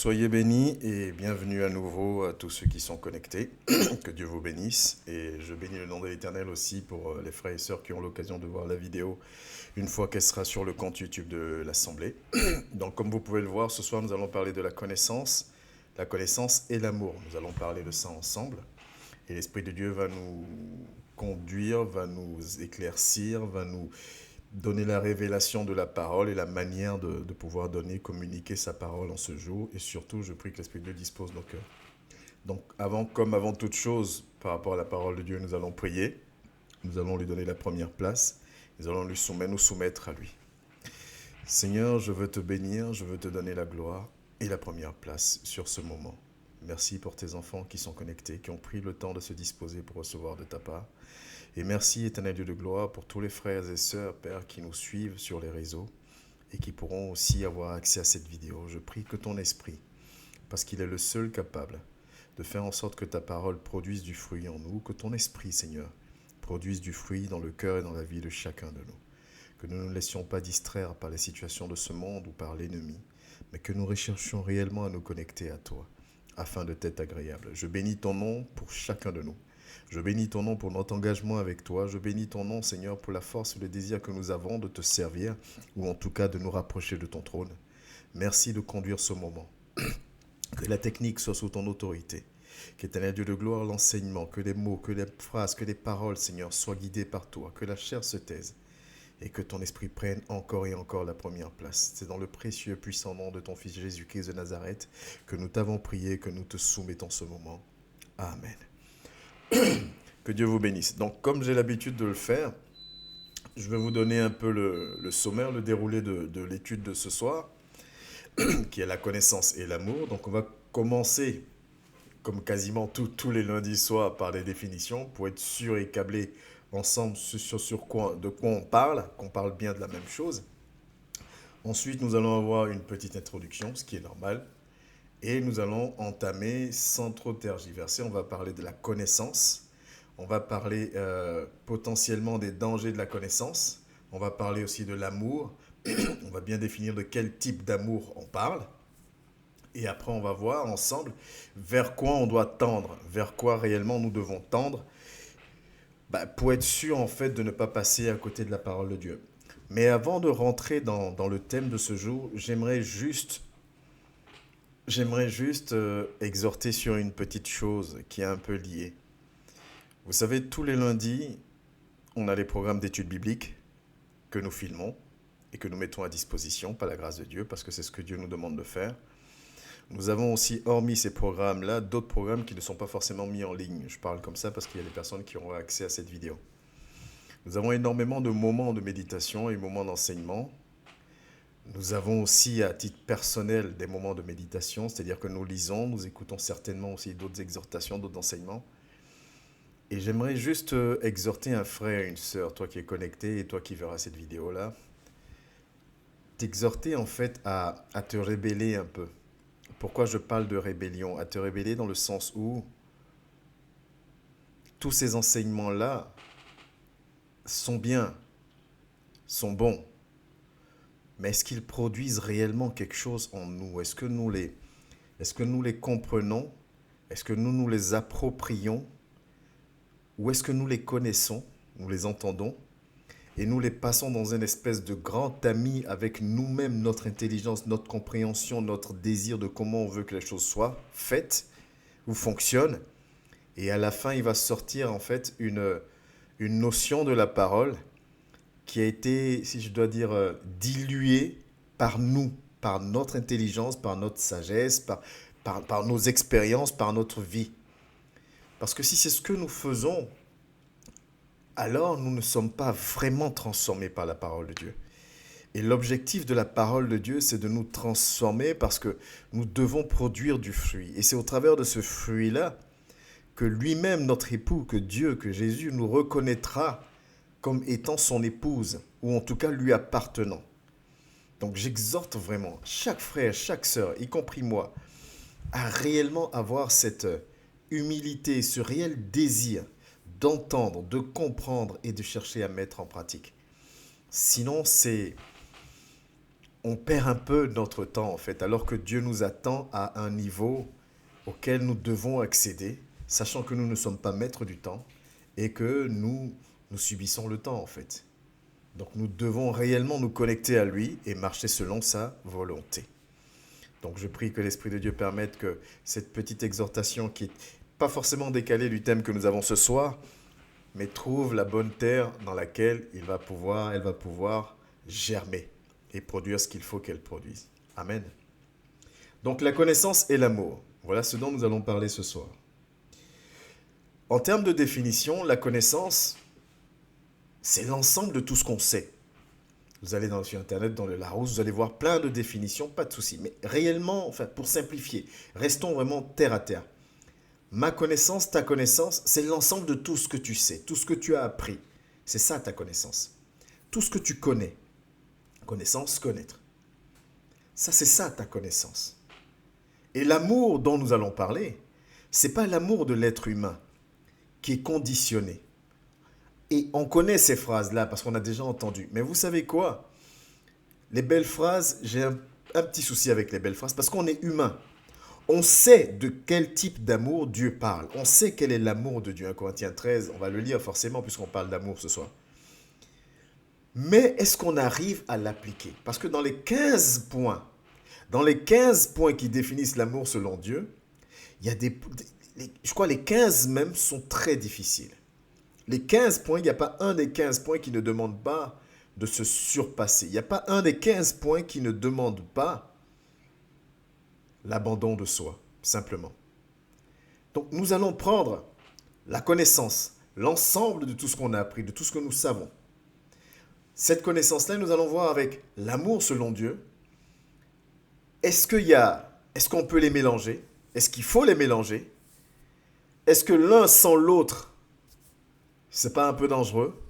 Soyez bénis et bienvenue à nouveau à tous ceux qui sont connectés. Que Dieu vous bénisse. Et je bénis le nom de l'Éternel aussi pour les frères et sœurs qui ont l'occasion de voir la vidéo une fois qu'elle sera sur le compte YouTube de l'Assemblée. Donc comme vous pouvez le voir, ce soir nous allons parler de la connaissance et l'amour. Nous allons parler de ça ensemble. Et l'Esprit de Dieu va nous conduire, va nous éclaircir, va nous donner la révélation de la parole et la manière de pouvoir donner, communiquer sa parole en ce jour. Et surtout, je prie que l'Esprit de Dieu dispose nos cœurs. Donc, comme avant toute chose, par rapport à la parole de Dieu, nous allons prier. Nous allons lui donner la première place. Nous allons nous soumettre à lui. Seigneur, je veux te bénir, je veux te donner la gloire et la première place sur ce moment. Merci pour tes enfants qui sont connectés, qui ont pris le temps de se disposer pour recevoir de ta part. Et merci, éternel Dieu de gloire, pour tous les frères et sœurs, Père, qui nous suivent sur les réseaux et qui pourront aussi avoir accès à cette vidéo. Je prie que ton esprit, parce qu'il est le seul capable de faire en sorte que ta parole produise du fruit en nous, que ton esprit, Seigneur, produise du fruit dans le cœur et dans la vie de chacun de nous. Que nous ne nous laissions pas distraire par les situations de ce monde ou par l'ennemi, mais que nous recherchions réellement à nous connecter à toi, afin de t'être agréable. Je bénis ton nom pour chacun de nous. Je bénis ton nom pour notre engagement avec toi. Je bénis ton nom, Seigneur, pour la force et le désir que nous avons de te servir, ou en tout cas de nous rapprocher de ton trône. Merci de conduire ce moment. Que la technique soit sous ton autorité. Qu'éternel Dieu de gloire, l'enseignement, que les mots, que les phrases, que les paroles, Seigneur, soient guidées par toi. Que la chair se taise et que ton esprit prenne encore et encore la première place. C'est dans le précieux et puissant nom de ton Fils Jésus-Christ de Nazareth que nous t'avons prié, que nous te soumettons ce moment. Amen. Que Dieu vous bénisse. Donc, comme j'ai l'habitude de le faire, je vais vous donner un peu le sommaire, le déroulé de l'étude de ce soir, qui est la connaissance et l'amour. Donc, on va commencer, comme quasiment tous les lundis soirs, par les définitions, pour être sûr et câblé ensemble de quoi on parle, qu'on parle bien de la même chose. Ensuite, nous allons avoir une petite introduction, ce qui est normal. Et nous allons entamer sans trop tergiverser. On va parler de la connaissance. On va parler potentiellement des dangers de la connaissance. On va parler aussi de l'amour. On va bien définir de quel type d'amour on parle. Et après, on va voir ensemble vers quoi on doit tendre, vers quoi réellement nous devons tendre, pour être sûr en fait de ne pas passer à côté de la parole de Dieu. Mais avant de rentrer dans le thème de ce jour, j'aimerais juste exhorter sur une petite chose qui est un peu liée. Vous savez, tous les lundis, on a les programmes d'études bibliques que nous filmons et que nous mettons à disposition par la grâce de Dieu, parce que c'est ce que Dieu nous demande de faire. Nous avons aussi, hormis ces programmes-là, d'autres programmes qui ne sont pas forcément mis en ligne. Je parle comme ça parce qu'il y a des personnes qui auront accès à cette vidéo. Nous avons énormément de moments de méditation et moments d'enseignement. Nous avons aussi, à titre personnel, des moments de méditation, c'est-à-dire que nous lisons, nous écoutons certainement aussi d'autres exhortations, d'autres enseignements. Et j'aimerais juste exhorter un frère et une sœur, toi qui es connecté et toi qui verras cette vidéo-là, t'exhorter en fait à te rébeller un peu. Pourquoi je parle de rébellion? À te rébeller dans le sens où tous ces enseignements-là sont bien, sont bons, mais est-ce qu'ils produisent réellement quelque chose en nous? Est-ce que nous les comprenons? Est-ce que nous nous les approprions? Ou est-ce que nous les connaissons, nous les entendons, et nous les passons dans une espèce de grand tamis avec nous-mêmes, notre intelligence, notre compréhension, notre désir de comment on veut que les choses soient faites ou fonctionnent. Et à la fin, il va sortir en fait une notion de la parole qui a été, si je dois dire, diluée par nous, par notre intelligence, par notre sagesse, par nos expériences, par notre vie. Parce que si c'est ce que nous faisons, alors nous ne sommes pas vraiment transformés par la parole de Dieu. Et l'objectif de la parole de Dieu, c'est de nous transformer parce que nous devons produire du fruit. Et c'est au travers de ce fruit-là que lui-même, notre époux, que Dieu, que Jésus nous reconnaîtra comme étant son épouse, ou en tout cas lui appartenant. Donc j'exhorte vraiment chaque frère, chaque sœur, y compris moi, à réellement avoir cette humilité, ce réel désir d'entendre, de comprendre et de chercher à mettre en pratique. Sinon, on perd un peu notre temps en fait, alors que Dieu nous attend à un niveau auquel nous devons accéder, sachant que nous ne sommes pas maîtres du temps et que nous subissons le temps en fait. Donc nous devons réellement nous connecter à lui et marcher selon sa volonté. Donc je prie que l'Esprit de Dieu permette que cette petite exhortation qui est pas forcément décalée du thème que nous avons ce soir, mais trouve la bonne terre dans laquelle elle va pouvoir germer et produire ce qu'il faut qu'elle produise. Amen. Donc la connaissance et l'amour, voilà ce dont nous allons parler ce soir. En termes de définition, la connaissance, c'est l'ensemble de tout ce qu'on sait. Vous allez sur Internet, dans le Larousse, vous allez voir plein de définitions, pas de souci. Mais réellement, enfin, pour simplifier, restons vraiment terre à terre. Ma connaissance, ta connaissance, c'est l'ensemble de tout ce que tu sais, tout ce que tu as appris. C'est ça ta connaissance. Tout ce que tu connais. Connaissance, connaître. Ça, c'est ça ta connaissance. Et l'amour dont nous allons parler, c'est pas l'amour de l'être humain qui est conditionné. Et on connaît ces phrases-là parce qu'on a déjà entendu. Mais vous savez quoi? Les belles phrases, j'ai un petit souci avec les belles phrases parce qu'on est humain. On sait de quel type d'amour Dieu parle. On sait quel est l'amour de Dieu. 1 Corinthiens 13, on va le lire forcément puisqu'on parle d'amour ce soir. Mais est-ce qu'on arrive à l'appliquer? Parce que dans les 15 points qui définissent l'amour selon Dieu, il y a je crois les 15 même sont très difficiles. Les 15 points, il n'y a pas un des 15 points qui ne demande pas de se surpasser. Il n'y a pas un des 15 points qui ne demande pas l'abandon de soi, simplement. Donc nous allons prendre la connaissance, l'ensemble de tout ce qu'on a appris, de tout ce que nous savons. Cette connaissance-là, nous allons voir avec l'amour selon Dieu. Est-ce qu'on peut les mélanger? Est-ce qu'il faut les mélanger? Est-ce que l'un sans l'autre, c'est pas un peu dangereux?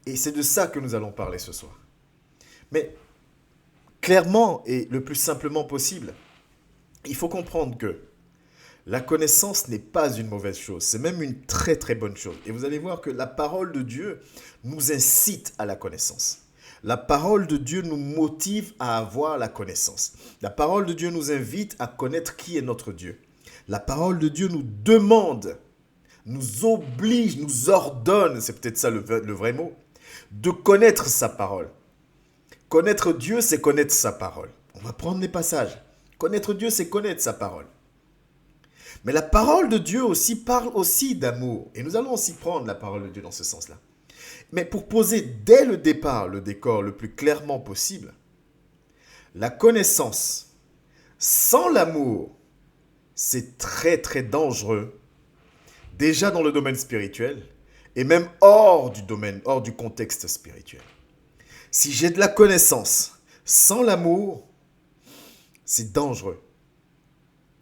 Et c'est de ça que nous allons parler ce soir. Mais clairement et le plus simplement possible, il faut comprendre que la connaissance n'est pas une mauvaise chose, c'est même une très très bonne chose. Et vous allez voir que la parole de Dieu nous incite à la connaissance. La parole de Dieu nous motive à avoir la connaissance. La parole de Dieu nous invite à connaître qui est notre Dieu. La parole de Dieu nous demande, nous oblige, nous ordonne, c'est peut-être ça le vrai mot, de connaître sa parole. Connaître Dieu, c'est connaître sa parole. On va prendre les passages. Connaître Dieu, c'est connaître sa parole. Mais la parole de Dieu aussi parle aussi d'amour. Et nous allons aussi prendre la parole de Dieu dans ce sens-là. Mais pour poser dès le départ le décor le plus clairement possible, la connaissance sans l'amour, c'est très très dangereux. Déjà dans le domaine spirituel et même hors du contexte spirituel. Si j'ai de la connaissance sans l'amour, c'est dangereux.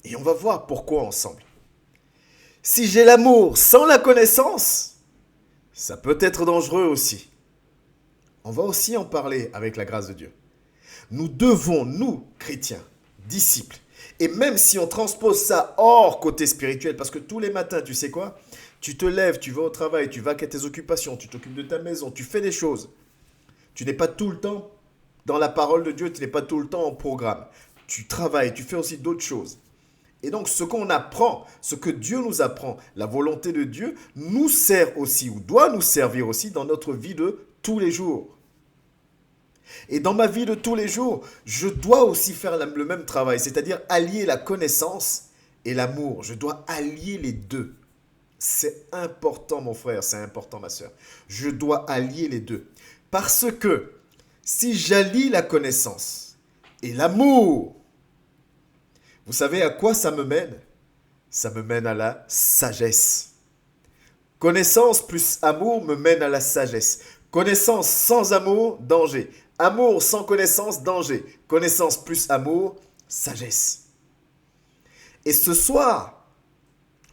Et on va voir pourquoi ensemble. Si j'ai l'amour sans la connaissance, ça peut être dangereux aussi. On va aussi en parler avec la grâce de Dieu. Nous devons, nous, chrétiens, disciples, et même si on transpose ça hors côté spirituel, parce que tous les matins, tu sais quoi? Tu te lèves, tu vas au travail, tu vas à tes occupations, tu t'occupes de ta maison, tu fais des choses. Tu n'es pas tout le temps dans la parole de Dieu, tu n'es pas tout le temps en programme. Tu travailles, tu fais aussi d'autres choses. Et donc, ce qu'on apprend, ce que Dieu nous apprend, la volonté de Dieu, nous sert aussi, ou doit nous servir aussi dans notre vie de tous les jours. Et dans ma vie de tous les jours, je dois aussi faire le même travail, c'est-à-dire allier la connaissance et l'amour. Je dois allier les deux. C'est important, mon frère, c'est important, ma soeur. Je dois allier les deux. Parce que si j'allie la connaissance et l'amour, vous savez à quoi ça me mène? Ça me mène à la sagesse. Connaissance plus amour me mène à la sagesse. Connaissance sans amour, danger. Amour sans connaissance, danger. Connaissance plus amour, sagesse. Et ce soir,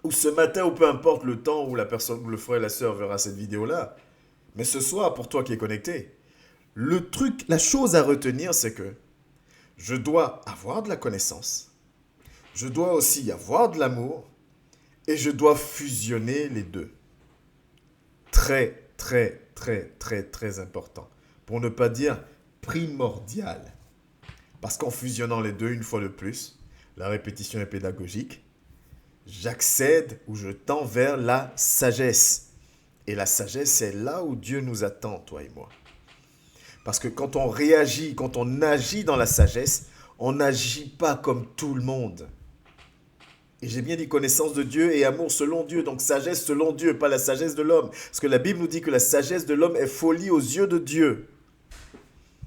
ou ce matin, ou peu importe le temps où la personne, ou le frère et la sœur verra cette vidéo-là, mais ce soir, pour toi qui es connecté, la chose à retenir, c'est que je dois avoir de la connaissance, je dois aussi avoir de l'amour, et je dois fusionner les deux. Très, très, très, très, très important. Pour ne pas dire primordial. Parce qu'en fusionnant les deux une fois de plus, la répétition est pédagogique, j'accède ou je tends vers la sagesse. Et la sagesse, c'est là où Dieu nous attend, toi et moi. Parce que quand on réagit, quand on agit dans la sagesse, on n'agit pas comme tout le monde. Et j'ai bien dit connaissance de Dieu et amour selon Dieu, donc sagesse selon Dieu, pas la sagesse de l'homme. Parce que la Bible nous dit que la sagesse de l'homme est folie aux yeux de Dieu.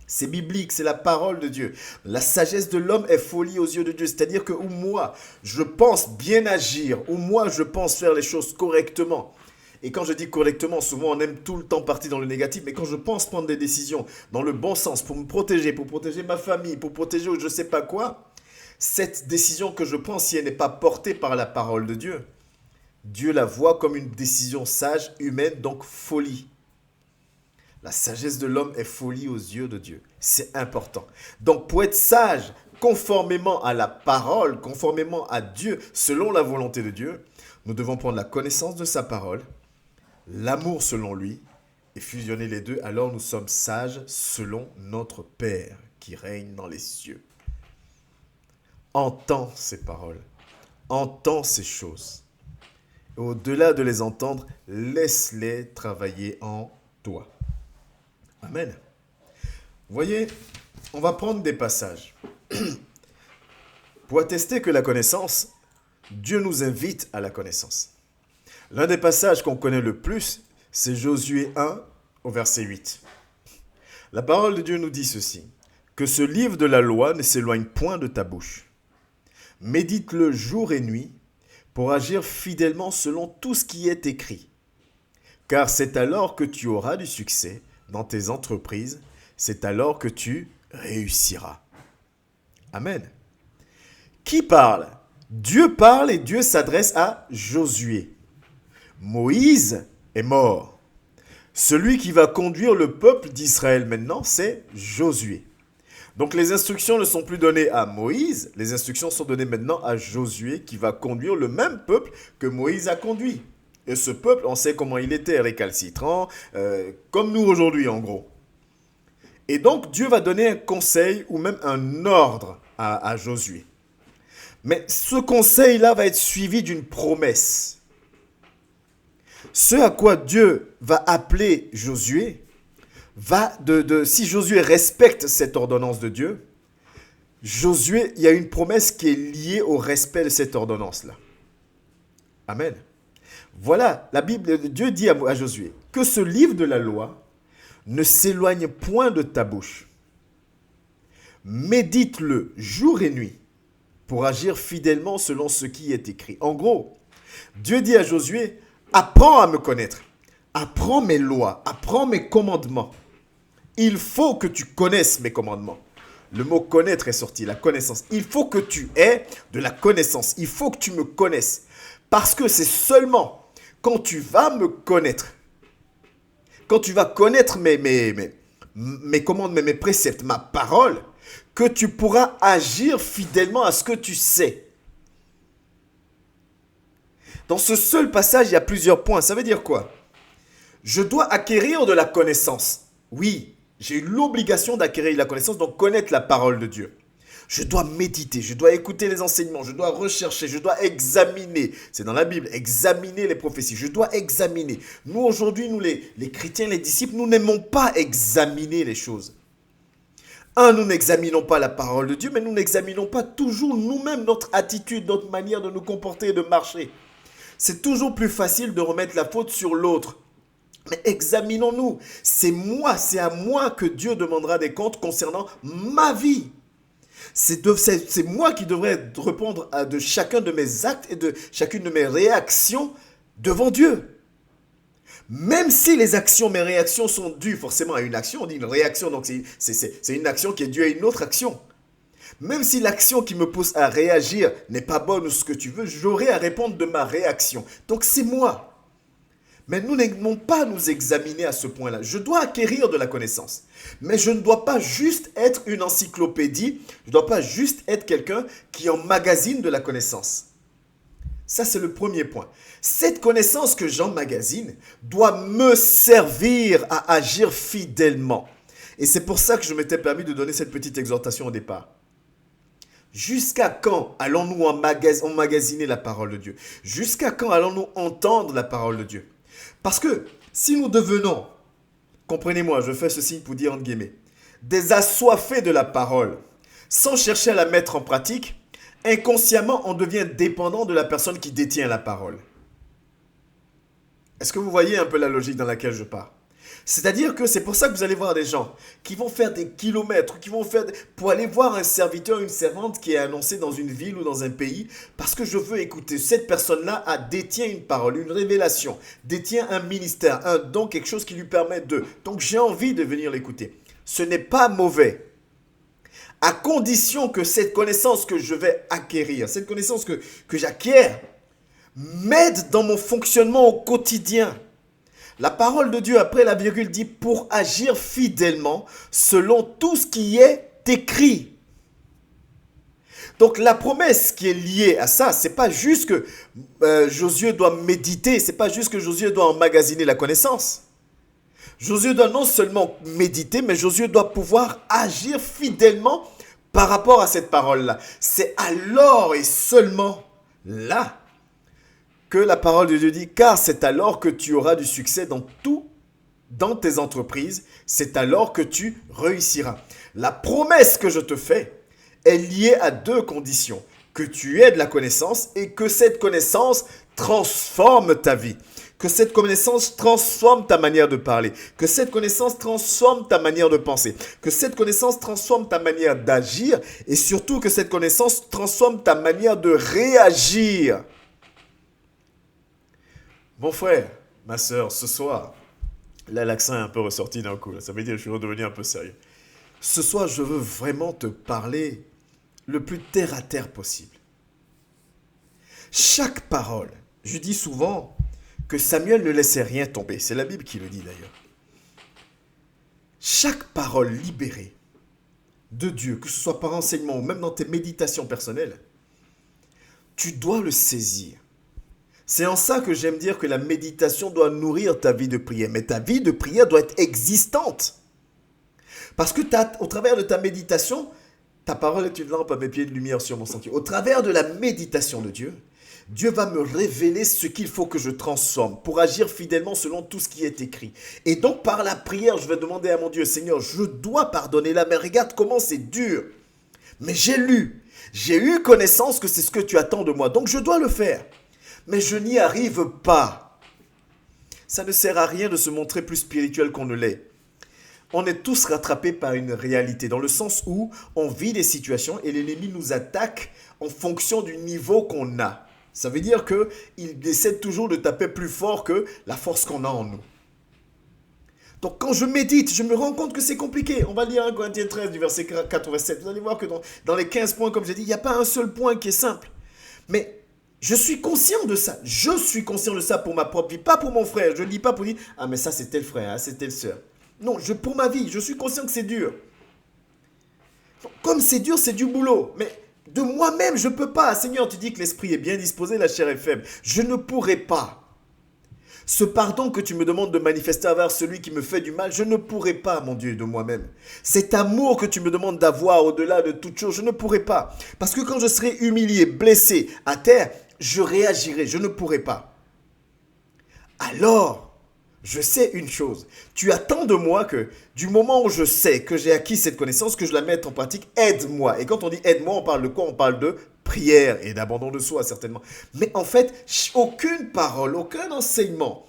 C'est biblique, c'est la parole de Dieu. La sagesse de l'homme est folie aux yeux de Dieu. C'est-à-dire que où moi, je pense bien agir, où moi, je pense faire les choses correctement. Et quand je dis correctement, souvent on aime tout le temps partir dans le négatif, mais quand je pense prendre des décisions dans le bon sens pour me protéger, pour protéger ma famille, pour protéger je ne sais pas quoi, cette décision que je prends, si elle n'est pas portée par la parole de Dieu, Dieu la voit comme une décision sage, humaine, donc folie. La sagesse de l'homme est folie aux yeux de Dieu. C'est important. Donc pour être sage, conformément à la parole, conformément à Dieu, selon la volonté de Dieu, nous devons prendre la connaissance de sa parole, l'amour selon lui, et fusionner les deux, alors nous sommes sages selon notre Père qui règne dans les cieux. Entends ces paroles, entends ces choses. Et au-delà de les entendre, laisse-les travailler en toi. Amen. Vous voyez, on va prendre des passages. Pour attester que la connaissance, Dieu nous invite à la connaissance. L'un des passages qu'on connaît le plus, c'est Josué 1 au verset 8. La parole de Dieu nous dit ceci, que ce livre de la loi ne s'éloigne point de ta bouche. Médite-le jour et nuit pour agir fidèlement selon tout ce qui est écrit. Car c'est alors que tu auras du succès dans tes entreprises, c'est alors que tu réussiras. Amen. Qui parle? Dieu parle et Dieu s'adresse à Josué. Moïse est mort. Celui qui va conduire le peuple d'Israël maintenant, c'est Josué. Donc les instructions ne sont plus données à Moïse, les instructions sont données maintenant à Josué qui va conduire le même peuple que Moïse a conduit. Et ce peuple, on sait comment il était, récalcitrant, comme nous aujourd'hui en gros. Et donc Dieu va donner un conseil ou même un ordre à Josué. Mais ce conseil-là va être suivi d'une promesse. Ce à quoi Dieu va appeler Josué, si Josué respecte cette ordonnance de Dieu, Josué, il y a une promesse qui est liée au respect de cette ordonnance-là. Amen. Voilà, la Bible, Dieu dit à Josué que ce livre de la loi ne s'éloigne point de ta bouche. Médite-le jour et nuit pour agir fidèlement selon ce qui est écrit. En gros, Dieu dit à Josué, apprends à me connaître, apprends mes lois, apprends mes commandements. Il faut que tu connaisses mes commandements. Le mot connaître est sorti, la connaissance. Il faut que tu aies de la connaissance, il faut que tu me connaisses. Parce que c'est seulement quand tu vas me connaître, quand tu vas connaître mes commandements, mes préceptes, ma parole, que tu pourras agir fidèlement à ce que tu sais. Dans ce seul passage, il y a plusieurs points. Ça veut dire quoi? Je dois acquérir de la connaissance. Oui, j'ai l'obligation d'acquérir la connaissance, donc connaître la parole de Dieu. Je dois méditer, je dois écouter les enseignements, je dois rechercher, je dois examiner. C'est dans la Bible, examiner les prophéties. Je dois examiner. Nous, aujourd'hui, nous les chrétiens, les disciples, nous n'aimons pas examiner les choses. Nous n'examinons pas la parole de Dieu, mais nous n'examinons pas toujours nous-mêmes notre attitude, notre manière de nous comporter et de marcher. C'est toujours plus facile de remettre la faute sur l'autre. Mais examinons-nous. C'est à moi que Dieu demandera des comptes concernant ma vie. C'est moi qui devrais répondre de chacun de mes actes et de chacune de mes réactions devant Dieu. Même si mes réactions sont dues forcément à une action, on dit une réaction, donc c'est une action qui est due à une autre action. Même si l'action qui me pousse à réagir n'est pas bonne ou ce que tu veux, j'aurai à répondre de ma réaction. Donc c'est moi. Mais nous n'aimons pas nous examiner à ce point-là. Je dois acquérir de la connaissance. Mais je ne dois pas juste être une encyclopédie. Je ne dois pas juste être quelqu'un qui emmagasine de la connaissance. Ça, c'est le premier point. Cette connaissance que j'emmagasine doit me servir à agir fidèlement. Et c'est pour ça que je m'étais permis de donner cette petite exhortation au départ. Jusqu'à quand allons-nous emmagasiner la parole de Dieu? Jusqu'à quand allons-nous entendre la parole de Dieu? Parce que si nous devenons, comprenez-moi, je fais ce signe pour dire entre guillemets, des assoiffés de la parole, sans chercher à la mettre en pratique, inconsciemment, on devient dépendant de la personne qui détient la parole. Est-ce que vous voyez un peu la logique dans laquelle je pars? C'est-à-dire que c'est pour ça que vous allez voir des gens qui vont faire des kilomètres, pour aller voir un serviteur, une servante qui est annoncé dans une ville ou dans un pays, parce que je veux écouter. Cette personne-là détient une parole, une révélation, détient un ministère, un don, quelque chose qui lui permet de. Donc j'ai envie de venir l'écouter. Ce n'est pas mauvais. À condition que cette connaissance que je vais acquérir, cette connaissance que j'acquiers, m'aide dans mon fonctionnement au quotidien. La parole de Dieu, après la virgule, dit pour agir fidèlement selon tout ce qui est écrit. Donc la promesse qui est liée à ça, c'est pas juste que Josué doit méditer, c'est pas juste que Josué doit emmagasiner la connaissance. Josué doit non seulement méditer, mais Josué doit pouvoir agir fidèlement par rapport à cette parole-là. C'est alors et seulement là que la parole de Dieu dit, car c'est alors que tu auras du succès dans tes entreprises, c'est alors que tu réussiras. La promesse que je te fais est liée à deux conditions. Que tu aies de la connaissance et que cette connaissance transforme ta vie. Que cette connaissance transforme ta manière de parler. Que cette connaissance transforme ta manière de penser. Que cette connaissance transforme ta manière d'agir. Et surtout que cette connaissance transforme ta manière de réagir. Mon frère, ma soeur, ce soir, là l'accent est un peu ressorti d'un coup. Là. Ça veut dire que je suis redevenu un peu sérieux. Ce soir, je veux vraiment te parler le plus terre à terre possible. Chaque parole, je dis souvent que Samuel ne laissait rien tomber. C'est la Bible qui le dit d'ailleurs. Chaque parole libérée de Dieu, que ce soit par enseignement ou même dans tes méditations personnelles, tu dois le saisir. C'est en ça que j'aime dire que la méditation doit nourrir ta vie de prière. Mais ta vie de prière doit être existante. Parce que au travers de ta méditation, ta parole est une lampe à mes pieds, une lumière sur mon sentier. Au travers de la méditation de Dieu, Dieu va me révéler ce qu'il faut que je transforme pour agir fidèlement selon tout ce qui est écrit. Et donc par la prière, je vais demander à mon Dieu, Seigneur, je dois pardonner là, mais regarde comment c'est dur. Mais j'ai eu connaissance que c'est ce que tu attends de moi, donc je dois le faire. Mais je n'y arrive pas. Ça ne sert à rien de se montrer plus spirituel qu'on ne l'est. On est tous rattrapés par une réalité, dans le sens où on vit des situations et l'ennemi nous attaque en fonction du niveau qu'on a. Ça veut dire qu'il essaie toujours de taper plus fort que la force qu'on a en nous. Donc quand je médite, je me rends compte que c'est compliqué. On va lire 1 Corinthiens 13 du verset 87. Vous allez voir que dans les 15 points, comme j'ai dit, il n'y a pas un seul point qui est simple. Mais je suis conscient de ça. Je suis conscient de ça pour ma propre vie, pas pour mon frère. Je ne dis pas pour dire, ah mais ça c'est tel frère, hein, c'est telle sœur. Non, pour ma vie, je suis conscient que c'est dur. Comme c'est dur, c'est du boulot. Mais de moi-même, je ne peux pas. Seigneur, tu dis que l'esprit est bien disposé, la chair est faible. Je ne pourrai pas. Ce pardon que tu me demandes de manifester envers celui qui me fait du mal, je ne pourrai pas, mon Dieu, de moi-même. Cet amour que tu me demandes d'avoir au-delà de toute chose, je ne pourrai pas. Parce que quand je serai humilié, blessé, à terre, je réagirai, je ne pourrai pas. Alors, je sais une chose. Tu attends de moi que du moment où je sais que j'ai acquis cette connaissance, que je la mette en pratique, aide-moi. Et quand on dit aide-moi, on parle de quoi? On parle de prière et d'abandon de soi, certainement. Mais en fait, aucune parole, aucun enseignement,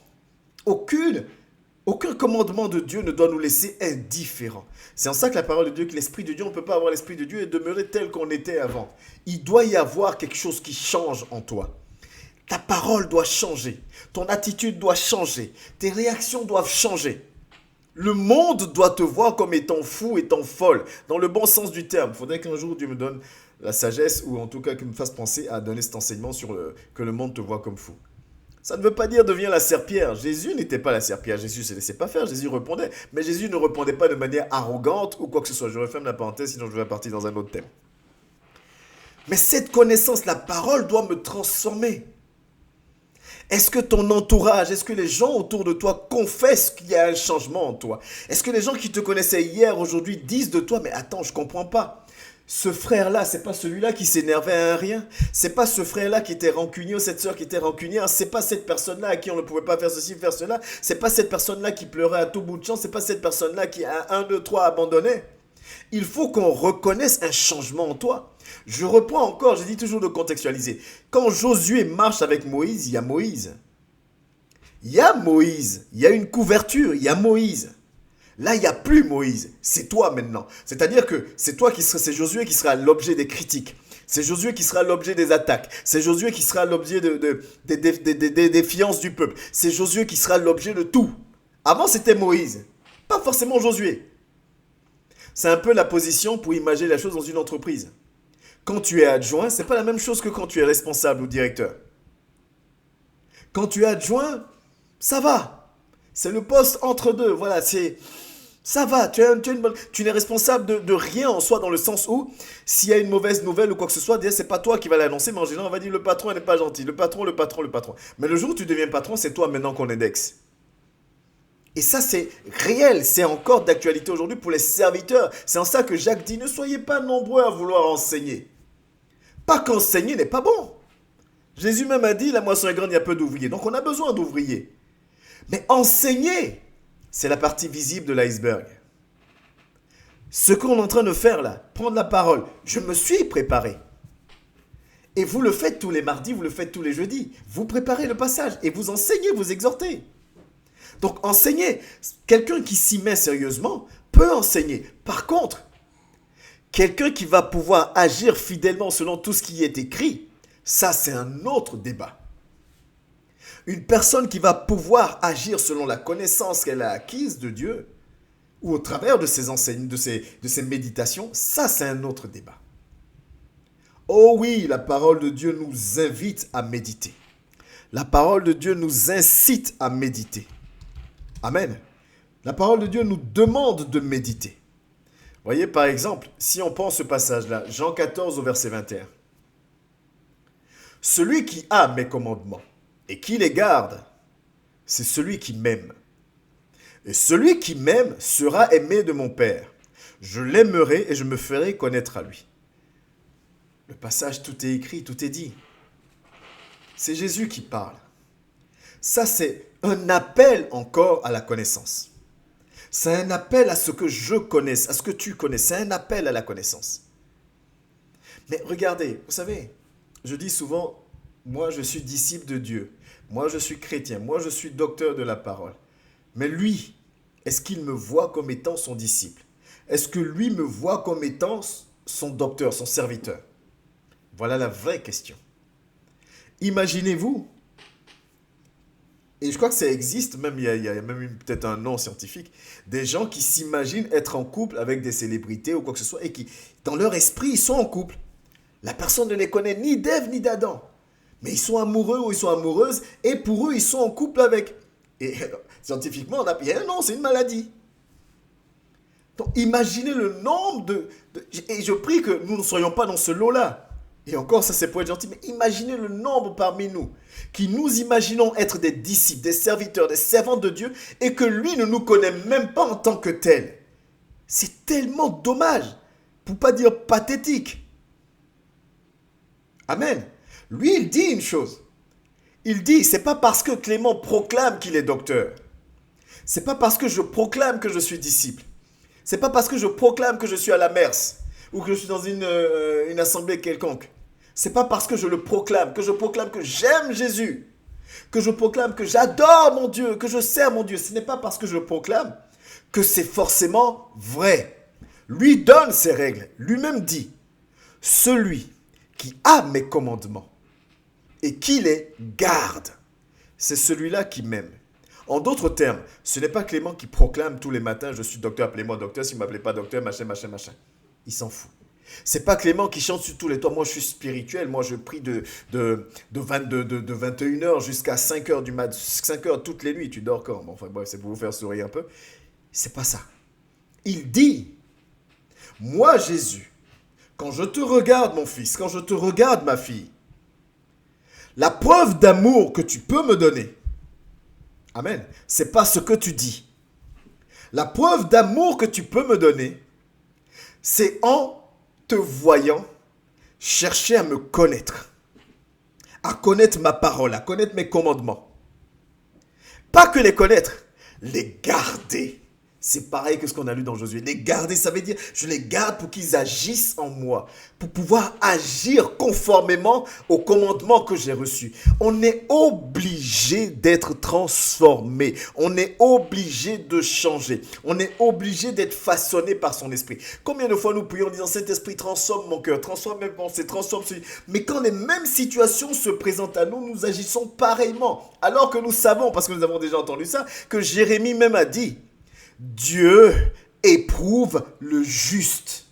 aucun commandement de Dieu ne doit nous laisser indifférents. C'est en ça que la parole de Dieu, que l'Esprit de Dieu, on ne peut pas avoir l'Esprit de Dieu et demeurer tel qu'on était avant. Il doit y avoir quelque chose qui change en toi. Ta parole doit changer. Ton attitude doit changer. Tes réactions doivent changer. Le monde doit te voir comme étant fou, étant folle, dans le bon sens du terme. Il faudrait qu'un jour Dieu me donne la sagesse, ou en tout cas qu'il me fasse penser à donner cet enseignement sur que le monde te voit comme fou. Ça ne veut pas dire deviens la serpillère. Jésus n'était pas la serpillère. Jésus ne se laissait pas faire. Jésus répondait. Mais Jésus ne répondait pas de manière arrogante ou quoi que ce soit. Je referme la parenthèse, sinon je vais partir dans un autre thème. Mais cette connaissance, la parole doit me transformer. Est-ce que ton entourage, est-ce que les gens autour de toi confessent qu'il y a un changement en toi? Est-ce que les gens qui te connaissaient hier, aujourd'hui, disent de toi, mais attends, je comprends pas. Ce frère-là, c'est pas celui-là qui s'énervait à un rien. C'est pas ce frère-là qui était rancunier ou cette sœur qui était rancunière. C'est pas cette personne-là à qui on ne pouvait pas faire ceci, faire cela. C'est pas cette personne-là qui pleurait à tout bout de champ. C'est pas cette personne-là qui a 1, 2, 3 abandonné. Il faut qu'on reconnaisse un changement en toi. Je reprends encore, je dis toujours de contextualiser. Quand Josué marche avec Moïse, il y a Moïse. Il y a Moïse. Il y a une couverture, il y a Moïse. Là, il n'y a plus Moïse. C'est toi maintenant. C'est-à-dire que c'est toi c'est Josué qui sera l'objet des critiques. C'est Josué qui sera l'objet des attaques. C'est Josué qui sera l'objet des défiances du peuple. C'est Josué qui sera l'objet de tout. Avant, c'était Moïse. Pas forcément Josué. C'est un peu la position pour imaginer la chose dans une entreprise. Quand tu es adjoint, c'est pas la même chose que quand tu es responsable ou directeur. Quand tu es adjoint, ça va. C'est le poste entre deux. Voilà, ça va. Tu n'es responsable de rien en soi dans le sens où s'il y a une mauvaise nouvelle ou quoi que ce soit, déjà c'est pas toi qui va l'annoncer, mais en général on va dire le patron n'est pas gentil. Le patron. Mais le jour où tu deviens patron, c'est toi maintenant qu'on indexe. Et ça, c'est réel, c'est encore d'actualité aujourd'hui pour les serviteurs. C'est en ça que Jacques dit, ne soyez pas nombreux à vouloir enseigner. Pas qu'enseigner n'est pas bon. Jésus même a dit, la moisson est grande, il y a peu d'ouvriers. Donc on a besoin d'ouvriers. Mais enseigner, c'est la partie visible de l'iceberg. Ce qu'on est en train de faire là, prendre la parole, je me suis préparé. Et vous le faites tous les mardis, vous le faites tous les jeudis. Vous préparez le passage et vous enseignez, vous exhortez. Donc enseigner, quelqu'un qui s'y met sérieusement peut enseigner. Par contre, quelqu'un qui va pouvoir agir fidèlement selon tout ce qui est écrit, ça c'est un autre débat. Une personne qui va pouvoir agir selon la connaissance qu'elle a acquise de Dieu, ou au travers de ses enseignements, de ses méditations, ça c'est un autre débat. Oh oui, la parole de Dieu nous invite à méditer. La parole de Dieu nous incite à méditer. Amen. La parole de Dieu nous demande de méditer. Voyez, par exemple, si on prend ce passage-là, Jean 14 au verset 21. Celui qui a mes commandements et qui les garde, c'est celui qui m'aime. Et celui qui m'aime sera aimé de mon Père. Je l'aimerai et je me ferai connaître à lui. Le passage, tout est écrit, tout est dit. C'est Jésus qui parle. Ça, c'est un appel encore à la connaissance. C'est un appel à ce que je connaisse, à ce que tu connais. C'est un appel à la connaissance. Mais regardez, vous savez, je dis souvent, moi je suis disciple de Dieu. Moi je suis chrétien. Moi je suis docteur de la parole. Mais lui, est-ce qu'il me voit comme étant son disciple? Est-ce que lui me voit comme étant son docteur, son serviteur? Voilà la vraie question. Imaginez-vous, et je crois que ça existe, même il y a même peut-être un nom scientifique, des gens qui s'imaginent être en couple avec des célébrités ou quoi que ce soit, et qui, dans leur esprit, ils sont en couple. La personne ne les connaît ni d'Ève ni d'Adam. Mais ils sont amoureux ou ils sont amoureuses, et pour eux, ils sont en couple avec. Et scientifiquement, on a dit, non, c'est une maladie. Donc imaginez le nombre et je prie que nous ne soyons pas dans ce lot-là. Et encore, ça c'est pour être gentil, mais imaginez le nombre parmi nous qui nous imaginons être des disciples, des serviteurs, des servants de Dieu et que lui ne nous connaît même pas en tant que tel. C'est tellement dommage, pour pas dire pathétique. Amen. Lui, il dit une chose. Il dit, c'est pas parce que Clément proclame qu'il est docteur. C'est pas parce que je proclame que je suis disciple. C'est pas parce que je proclame que je suis à la messe ou que je suis dans une assemblée quelconque. C'est pas parce que je le proclame, que je proclame que j'aime Jésus, que je proclame que j'adore mon Dieu, que je sers mon Dieu. Ce n'est pas parce que je le proclame que c'est forcément vrai. Lui donne ses règles. Lui-même dit, celui qui a mes commandements et qui les garde, c'est celui-là qui m'aime. En d'autres termes, ce n'est pas Clément qui proclame tous les matins « Je suis docteur, appelez-moi docteur, si vous ne m'appelez pas docteur, machin, machin, machin ». Il s'en fout. C'est pas Clément qui chante sur tous les toits. Moi, je suis spirituel. Moi, je prie de 21h jusqu'à 5h du mat. 5h toutes les nuits. Tu dors quand? Bon, enfin, bref, c'est pour vous faire sourire un peu. C'est pas ça. Il dit, moi, Jésus, quand je te regarde, mon fils, quand je te regarde, ma fille, La preuve d'amour que tu peux me donner, amen, c'est pas ce que tu dis. La preuve d'amour que tu peux me donner, c'est en te voyant chercher à me connaître, à connaître ma parole, à connaître mes commandements. Pas que les connaître, les garder. C'est pareil que ce qu'on a lu dans Josué. Les garder, ça veut dire, je les garde pour qu'ils agissent en moi, pour pouvoir agir conformément aux commandements que j'ai reçus. On est obligé d'être transformé. On est obligé de changer. On est obligé d'être façonné par son esprit. Combien de fois nous prions en disant, cet esprit transforme mon cœur, transforme mes pensées, transforme celui. Mais quand les mêmes situations se présentent à nous, nous agissons pareillement. Alors que nous savons, parce que nous avons déjà entendu ça, que Jérémie même a dit, Dieu éprouve le juste.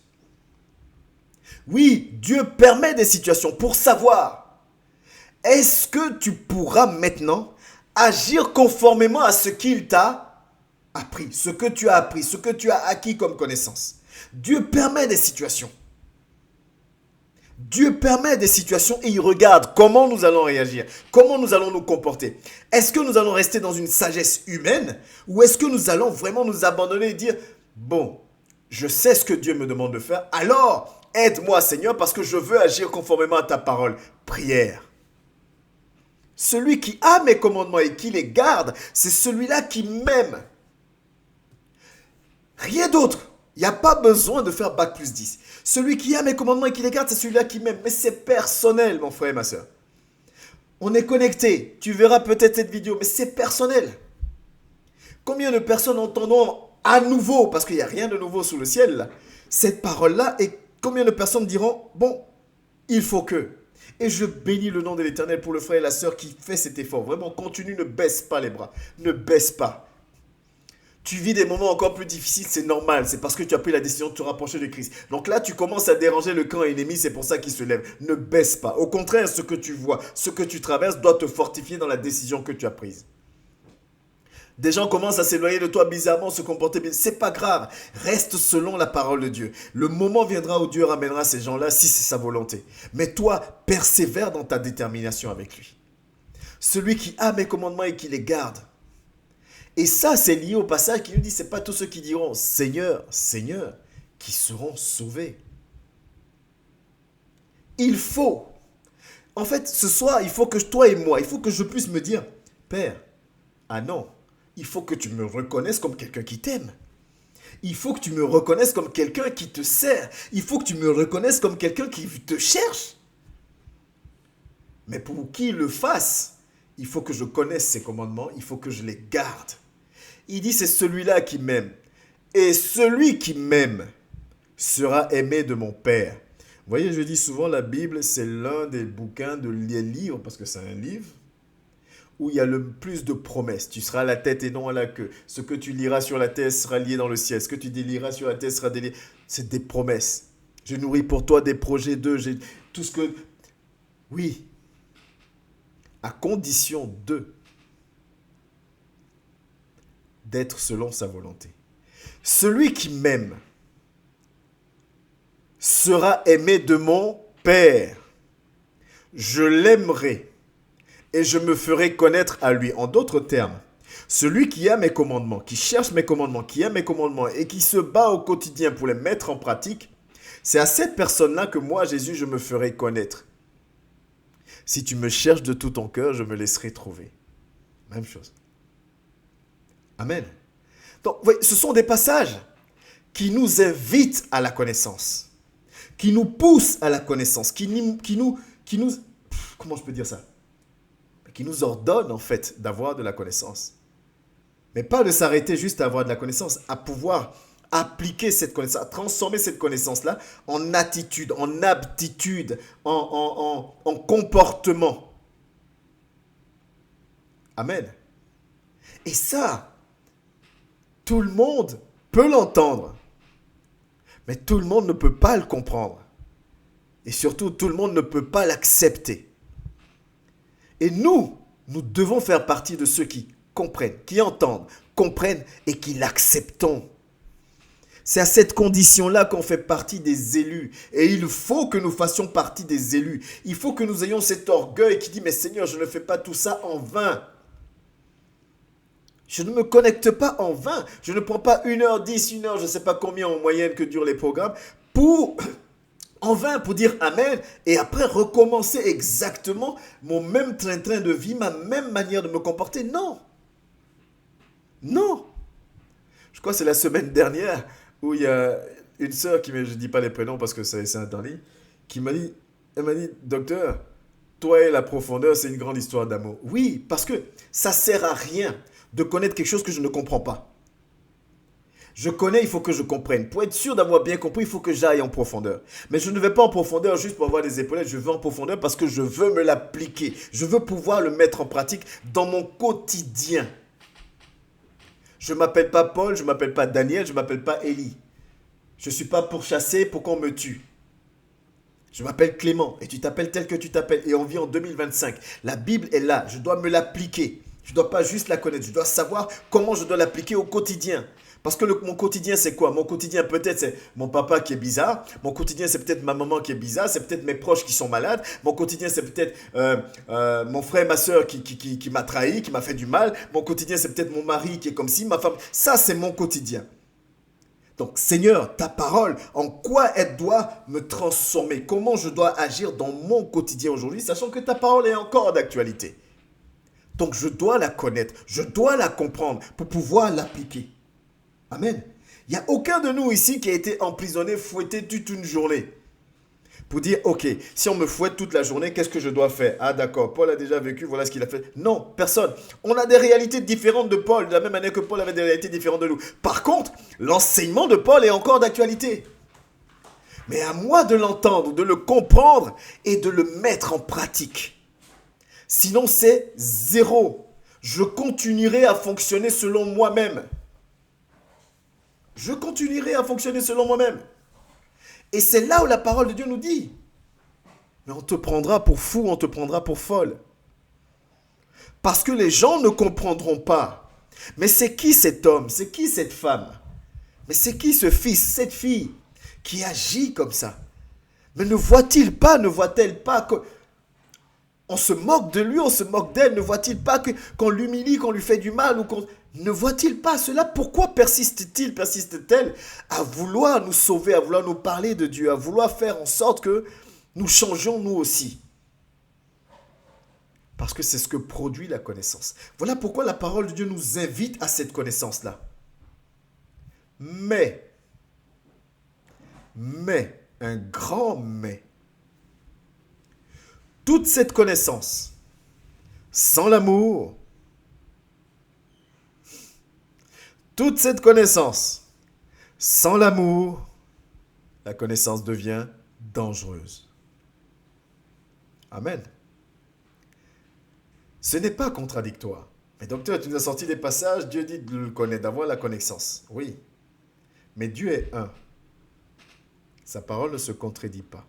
Oui, Dieu permet des situations pour savoir, est-ce que tu pourras maintenant agir conformément à ce qu'il t'a appris, ce que tu as appris, ce que tu as acquis comme connaissance. Dieu permet des situations. Dieu permet des situations et il regarde comment nous allons réagir, comment nous allons nous comporter. Est-ce que nous allons rester dans une sagesse humaine ou est-ce que nous allons vraiment nous abandonner et dire, bon, je sais ce que Dieu me demande de faire, alors aide-moi Seigneur parce que je veux agir conformément à ta parole. Prière. Celui qui a mes commandements et qui les garde, c'est celui-là qui m'aime. Rien d'autre. Il n'y a pas besoin de faire bac plus 10. Celui qui a mes commandements et qui les garde, c'est celui-là qui m'aime. Mais c'est personnel, mon frère et ma soeur. On est connecté. Tu verras peut-être cette vidéo, mais c'est personnel. Combien de personnes entendront à nouveau, parce qu'il n'y a rien de nouveau sous le ciel, là, cette parole-là, et combien de personnes diront, bon, il faut que. Et je bénis le nom de l'Éternel pour le frère et la sœur qui fait cet effort. Vraiment, continue, ne baisse pas les bras. Ne baisse pas. Tu vis des moments encore plus difficiles, c'est normal. C'est parce que tu as pris la décision de te rapprocher de Christ. Donc là, tu commences à déranger le camp ennemi, c'est pour ça qu'il se lève. Ne baisse pas. Au contraire, ce que tu vois, ce que tu traverses doit te fortifier dans la décision que tu as prise. Des gens commencent à s'éloigner de toi bizarrement, se comporter bien. C'est pas grave. Reste selon la parole de Dieu. Le moment viendra où Dieu ramènera ces gens-là si c'est sa volonté. Mais toi, persévère dans ta détermination avec lui. Celui qui a mes commandements et qui les garde. Et ça, c'est lié au passage qui nous dit, c'est pas tous ceux qui diront Seigneur, Seigneur, qui seront sauvés. Il faut. En fait, ce soir, il faut que toi et moi, il faut que je puisse me dire, Père, ah non, il faut que tu me reconnaisses comme quelqu'un qui t'aime. Il faut que tu me reconnaisses comme quelqu'un qui te sert. Il faut que tu me reconnaisses comme quelqu'un qui te cherche. Mais pour qu'il le fasse, il faut que je connaisse ses commandements, il faut que je les garde. Il dit, c'est celui-là qui m'aime. Et celui qui m'aime sera aimé de mon Père. Vous voyez, je dis souvent, la Bible, c'est l'un des bouquins, des livres, parce que c'est un livre, où il y a le plus de promesses. Tu seras à la tête et non à la queue. Ce que tu liras sur la terre sera lié dans le ciel. Ce que tu déliras sur la terre sera délié. C'est des promesses. Je nourris pour toi des projets d'eux. J'ai tout ce que... Oui. À condition d'être selon sa volonté. Celui qui m'aime sera aimé de mon Père. Je l'aimerai et je me ferai connaître à lui. En d'autres termes, celui qui a mes commandements, qui cherche mes commandements, qui a mes commandements et qui se bat au quotidien pour les mettre en pratique, c'est à cette personne-là que moi, Jésus, je me ferai connaître. Si tu me cherches de tout ton cœur, je me laisserai trouver. Même chose. Amen. Donc, voyez, ce sont des passages qui nous invitent à la connaissance, qui nous poussent à la connaissance, qui nous, comment je peux dire ça? Qui nous ordonnent en fait d'avoir de la connaissance. Mais pas de s'arrêter juste à avoir de la connaissance, à pouvoir appliquer cette connaissance, à transformer cette connaissance-là en attitude, en aptitude, en comportement. Amen. Et ça, tout le monde peut l'entendre, mais tout le monde ne peut pas le comprendre. Et surtout, tout le monde ne peut pas l'accepter. Et nous devons faire partie de ceux qui comprennent, qui entendent, comprennent et qui l'acceptons. C'est à cette condition-là qu'on fait partie des élus. Et il faut que nous fassions partie des élus. Il faut que nous ayons cet orgueil qui dit, mais Seigneur, je ne fais pas tout ça en vain. Je ne me connecte pas en vain. Je ne prends pas 1h10, 1h, je ne sais pas combien en moyenne que durent les programmes, en vain pour dire Amen et après recommencer exactement mon même train-train de vie, ma même manière de me comporter. Non. Non. Je crois que c'est la semaine dernière où il y a une sœur qui, je ne dis pas les prénoms parce que c'est interdit, qui m'a dit, elle m'a dit, docteur, toi et la profondeur, c'est une grande histoire d'amour. Oui, parce que ça sert à rien de connaître quelque chose que je ne comprends pas. Je connais, il faut que je comprenne. Pour être sûr d'avoir bien compris, il faut que j'aille en profondeur. Mais je ne vais pas en profondeur juste pour avoir des épaulettes, je vais en profondeur parce que je veux me l'appliquer. Je veux pouvoir le mettre en pratique dans mon quotidien. Je ne m'appelle pas Paul, je ne m'appelle pas Daniel, je ne m'appelle pas Élie. Je ne suis pas pourchassé pour qu'on me tue. Je m'appelle Clément et tu t'appelles tel que tu t'appelles et on vit en 2025. La Bible est là, je dois me l'appliquer. Je ne dois pas juste la connaître, je dois savoir comment je dois l'appliquer au quotidien. Parce que mon quotidien, c'est quoi? Mon quotidien, peut-être, c'est mon papa qui est bizarre. Mon quotidien, c'est peut-être ma maman qui est bizarre. C'est peut-être mes proches qui sont malades. Mon quotidien, c'est peut-être mon frère et ma soeur qui m'a trahi, qui m'a fait du mal. Mon quotidien, c'est peut-être mon mari qui est comme ci, ma femme. Ça, c'est mon quotidien. Donc, Seigneur, ta parole, en quoi elle doit me transformer? Comment je dois agir dans mon quotidien aujourd'hui, sachant que ta parole est encore d'actualité? Donc, je dois la connaître, je dois la comprendre pour pouvoir l'appliquer. Amen. Il n'y a aucun de nous ici qui a été emprisonné, fouetté toute une journée. Pour dire, ok, si on me fouette toute la journée, qu'est-ce que je dois faire? Ah d'accord, Paul a déjà vécu, voilà ce qu'il a fait. Non, personne. On a des réalités différentes de Paul, de la même manière que Paul avait des réalités différentes de nous. Par contre, l'enseignement de Paul est encore d'actualité. Mais à moi de l'entendre, de le comprendre et de le mettre en pratique. Sinon, c'est zéro. Je continuerai à fonctionner selon moi-même. Je continuerai à fonctionner selon moi-même. Et c'est là où la parole de Dieu nous dit, mais on te prendra pour fou, on te prendra pour folle. Parce que les gens ne comprendront pas. Mais c'est qui cet homme? C'est qui cette femme? Mais c'est qui ce fils, cette fille qui agit comme ça? Mais ne voit-il pas, ne voit-elle pas que on se moque de lui, on se moque d'elle? Ne voit-il pas qu'on l'humilie, qu'on lui fait du mal ou qu'on... Ne voit-il pas cela? Pourquoi persiste-t-il, persiste-t-elle à vouloir nous sauver, à vouloir nous parler de Dieu, à vouloir faire en sorte que nous changions nous aussi? Parce que c'est ce que produit la connaissance. Voilà pourquoi la parole de Dieu nous invite à cette connaissance-là. Mais, un grand mais, toute cette connaissance, sans l'amour, toute cette connaissance, sans l'amour, la connaissance devient dangereuse. Amen. Ce n'est pas contradictoire. Mais docteur, tu nous as sorti des passages, Dieu dit de le connaître, d'avoir la connaissance. Oui. Mais Dieu est un. Sa parole ne se contredit pas.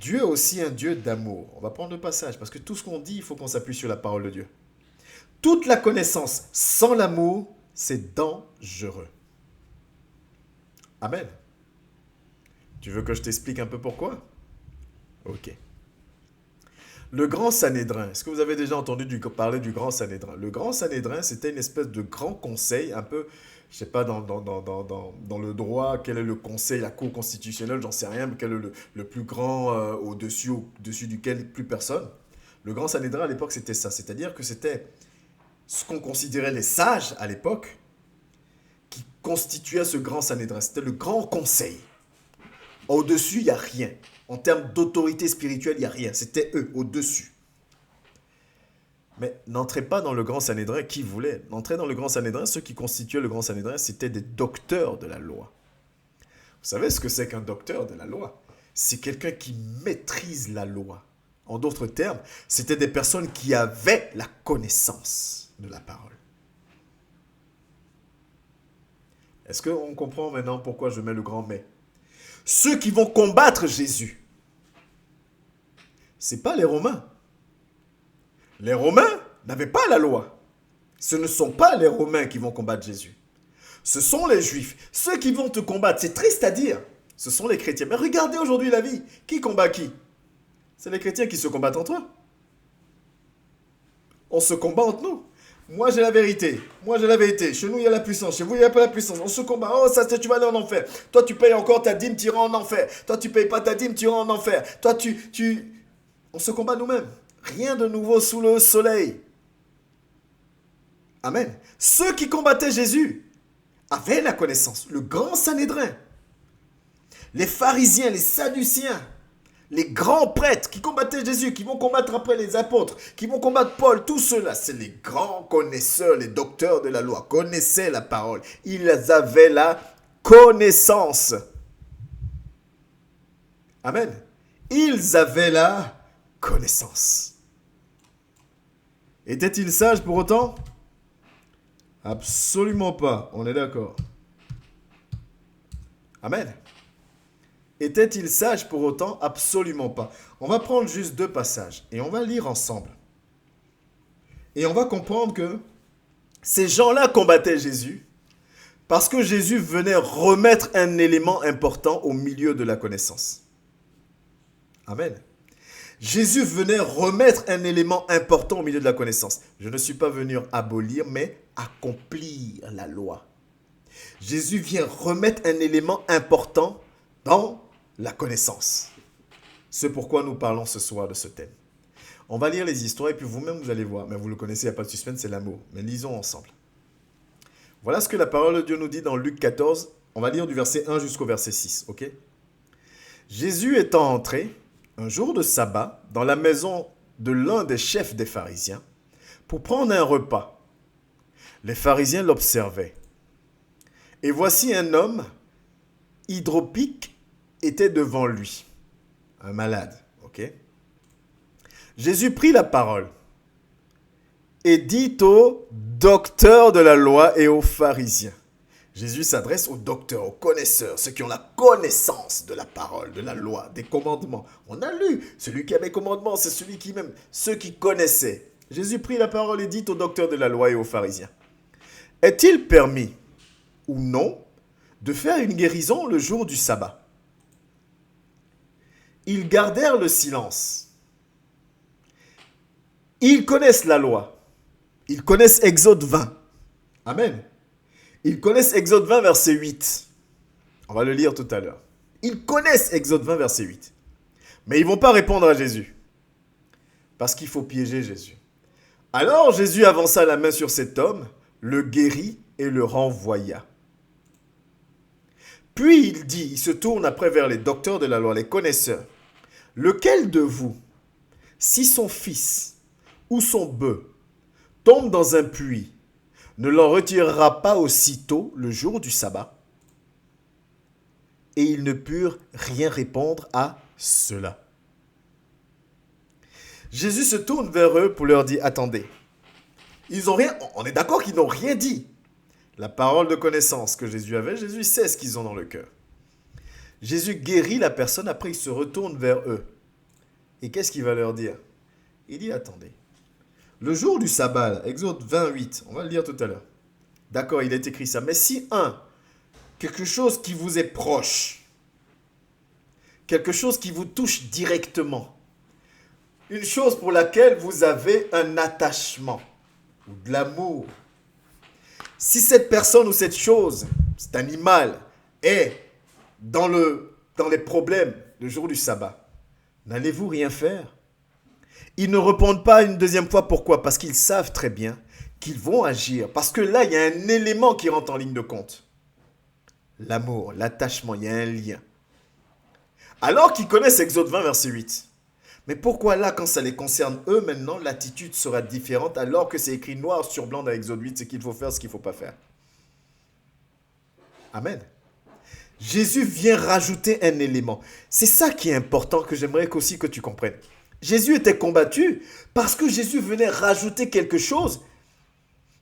Dieu est aussi un Dieu d'amour. On va prendre le passage, parce que tout ce qu'on dit, il faut qu'on s'appuie sur la parole de Dieu. Toute la connaissance sans l'amour, c'est dangereux. Amen. Tu veux que je t'explique un peu pourquoi? Ok. Le grand Sanhédrin, est-ce que vous avez déjà entendu parler du grand Sanhédrin? Le grand Sanhédrin, c'était une espèce de grand conseil, un peu, je ne sais pas, dans le droit, quel est le conseil, la cour constitutionnelle, j'en sais rien, mais quel est le plus grand au-dessus duquel plus personne. Le grand Sanhédrin, à l'époque, c'était ça. C'est-à-dire que c'était ce qu'on considérait les sages, à l'époque, qui constituaient ce grand Sanhédrin. C'était le grand conseil. Au-dessus, il n'y a rien. En termes d'autorité spirituelle, il n'y a rien. C'était eux, au-dessus. Mais n'entrez pas dans le grand Sanhédrin qui voulait. N'entrez dans le grand Sanhédrin, ceux qui constituaient le grand Sanhédrin, c'était des docteurs de la loi. Vous savez ce que c'est qu'un docteur de la loi? C'est quelqu'un qui maîtrise la loi. En d'autres termes, c'était des personnes qui avaient la connaissance de la parole. Est-ce qu'on comprend maintenant pourquoi je mets le grand mais? Ceux qui vont combattre Jésus, ce n'est pas les Romains. Les Romains n'avaient pas la loi. Ce ne sont pas les Romains qui vont combattre Jésus. Ce sont les Juifs. Ceux qui vont te combattre, c'est triste à dire, ce sont les chrétiens. Mais regardez aujourd'hui la vie. Qui combat qui? C'est les chrétiens qui se combattent entre eux. On se combat entre nous. Moi, j'ai la vérité. Moi, j'ai la vérité. Chez nous, il y a la puissance. Chez vous, il n'y a pas la puissance. On se combat. Oh, ça, tu vas aller en enfer. Toi, tu payes encore ta dîme, tu iras en enfer. Toi, tu payes pas ta dîme, tu iras en enfer. Toi, On se combat nous-mêmes. Rien de nouveau sous le soleil. Amen. Ceux qui combattaient Jésus avaient la connaissance. Le grand Sanhédrin. Les pharisiens, les sadduciens. Les grands prêtres qui combattaient Jésus, qui vont combattre après les apôtres, qui vont combattre Paul, tout cela, c'est les grands connaisseurs, les docteurs de la loi, connaissaient la parole. Ils avaient la connaissance. Amen. Ils avaient la connaissance. Étaient-ils sages pour autant? Absolument pas, on est d'accord. Amen. Était-il sage pour autant? Absolument pas. On va prendre juste 2 passages et on va lire ensemble. Et on va comprendre que ces gens-là combattaient Jésus parce que Jésus venait remettre un élément important au milieu de la connaissance. Amen. Jésus venait remettre un élément important au milieu de la connaissance. Je ne suis pas venu abolir, mais accomplir la loi. Jésus vient remettre un élément important dans la connaissance. C'est pourquoi nous parlons ce soir de ce thème. On va lire les histoires et puis vous-même vous allez voir. Mais vous le connaissez, il n'y a pas de suspense, c'est l'amour. Mais lisons ensemble. Voilà ce que la parole de Dieu nous dit dans Luc 14. On va lire du verset 1 jusqu'au verset 6. Ok? Jésus étant entré, un jour de sabbat, dans la maison de l'un des chefs des pharisiens, pour prendre un repas. Les pharisiens l'observaient. Et voici un homme hydropique était devant lui, un malade, ok? Jésus prit la parole et dit aux docteurs de la loi et aux pharisiens. Jésus s'adresse aux docteurs, aux connaisseurs, ceux qui ont la connaissance de la parole, de la loi, des commandements. On a lu, celui qui a les commandements, c'est celui qui même, ceux qui connaissaient. Jésus prit la parole et dit aux docteurs de la loi et aux pharisiens. Est-il permis ou non de faire une guérison le jour du sabbat? Ils gardèrent le silence. Ils connaissent la loi. Ils connaissent Exode 20. Amen. Ils connaissent Exode 20, verset 8. On va le lire tout à l'heure. Ils connaissent Exode 20, verset 8. Mais ils ne vont pas répondre à Jésus. Parce qu'il faut piéger Jésus. Alors Jésus avança la main sur cet homme, le guérit et le renvoya. Puis il se tourne après vers les docteurs de la loi, les connaisseurs. Lequel de vous, si son fils ou son bœuf tombe dans un puits, ne l'en retirera pas aussitôt le jour du sabbat? Et ils ne purent rien répondre à cela. Jésus se tourne vers eux pour leur dire, attendez, ils ont rien, on est d'accord qu'ils n'ont rien dit. La parole de connaissance que Jésus avait, Jésus sait ce qu'ils ont dans le cœur. Jésus guérit la personne, après il se retourne vers eux. Et qu'est-ce qu'il va leur dire? Il dit, attendez, le jour du sabbat, là, Exode 28, on va le lire tout à l'heure. D'accord, il est écrit ça. Mais si quelque chose qui vous est proche, quelque chose qui vous touche directement, une chose pour laquelle vous avez un attachement ou de l'amour, si cette personne ou cette chose, cet animal, est dans les problèmes le jour du sabbat, n'allez-vous rien faire? Ils ne répondent pas une deuxième fois. Pourquoi? Parce qu'ils savent très bien qu'ils vont agir. Parce que là, il y a un élément qui rentre en ligne de compte. L'amour, l'attachement, il y a un lien. Alors qu'ils connaissent Exode 20, verset 8. Mais pourquoi là, quand ça les concerne eux, maintenant, l'attitude sera différente alors que c'est écrit noir sur blanc dans Exode 8, ce qu'il faut faire, ce qu'il ne faut pas faire. Amen. Jésus vient rajouter un élément. C'est ça qui est important que j'aimerais aussi que tu comprennes. Jésus était combattu parce que Jésus venait rajouter quelque chose,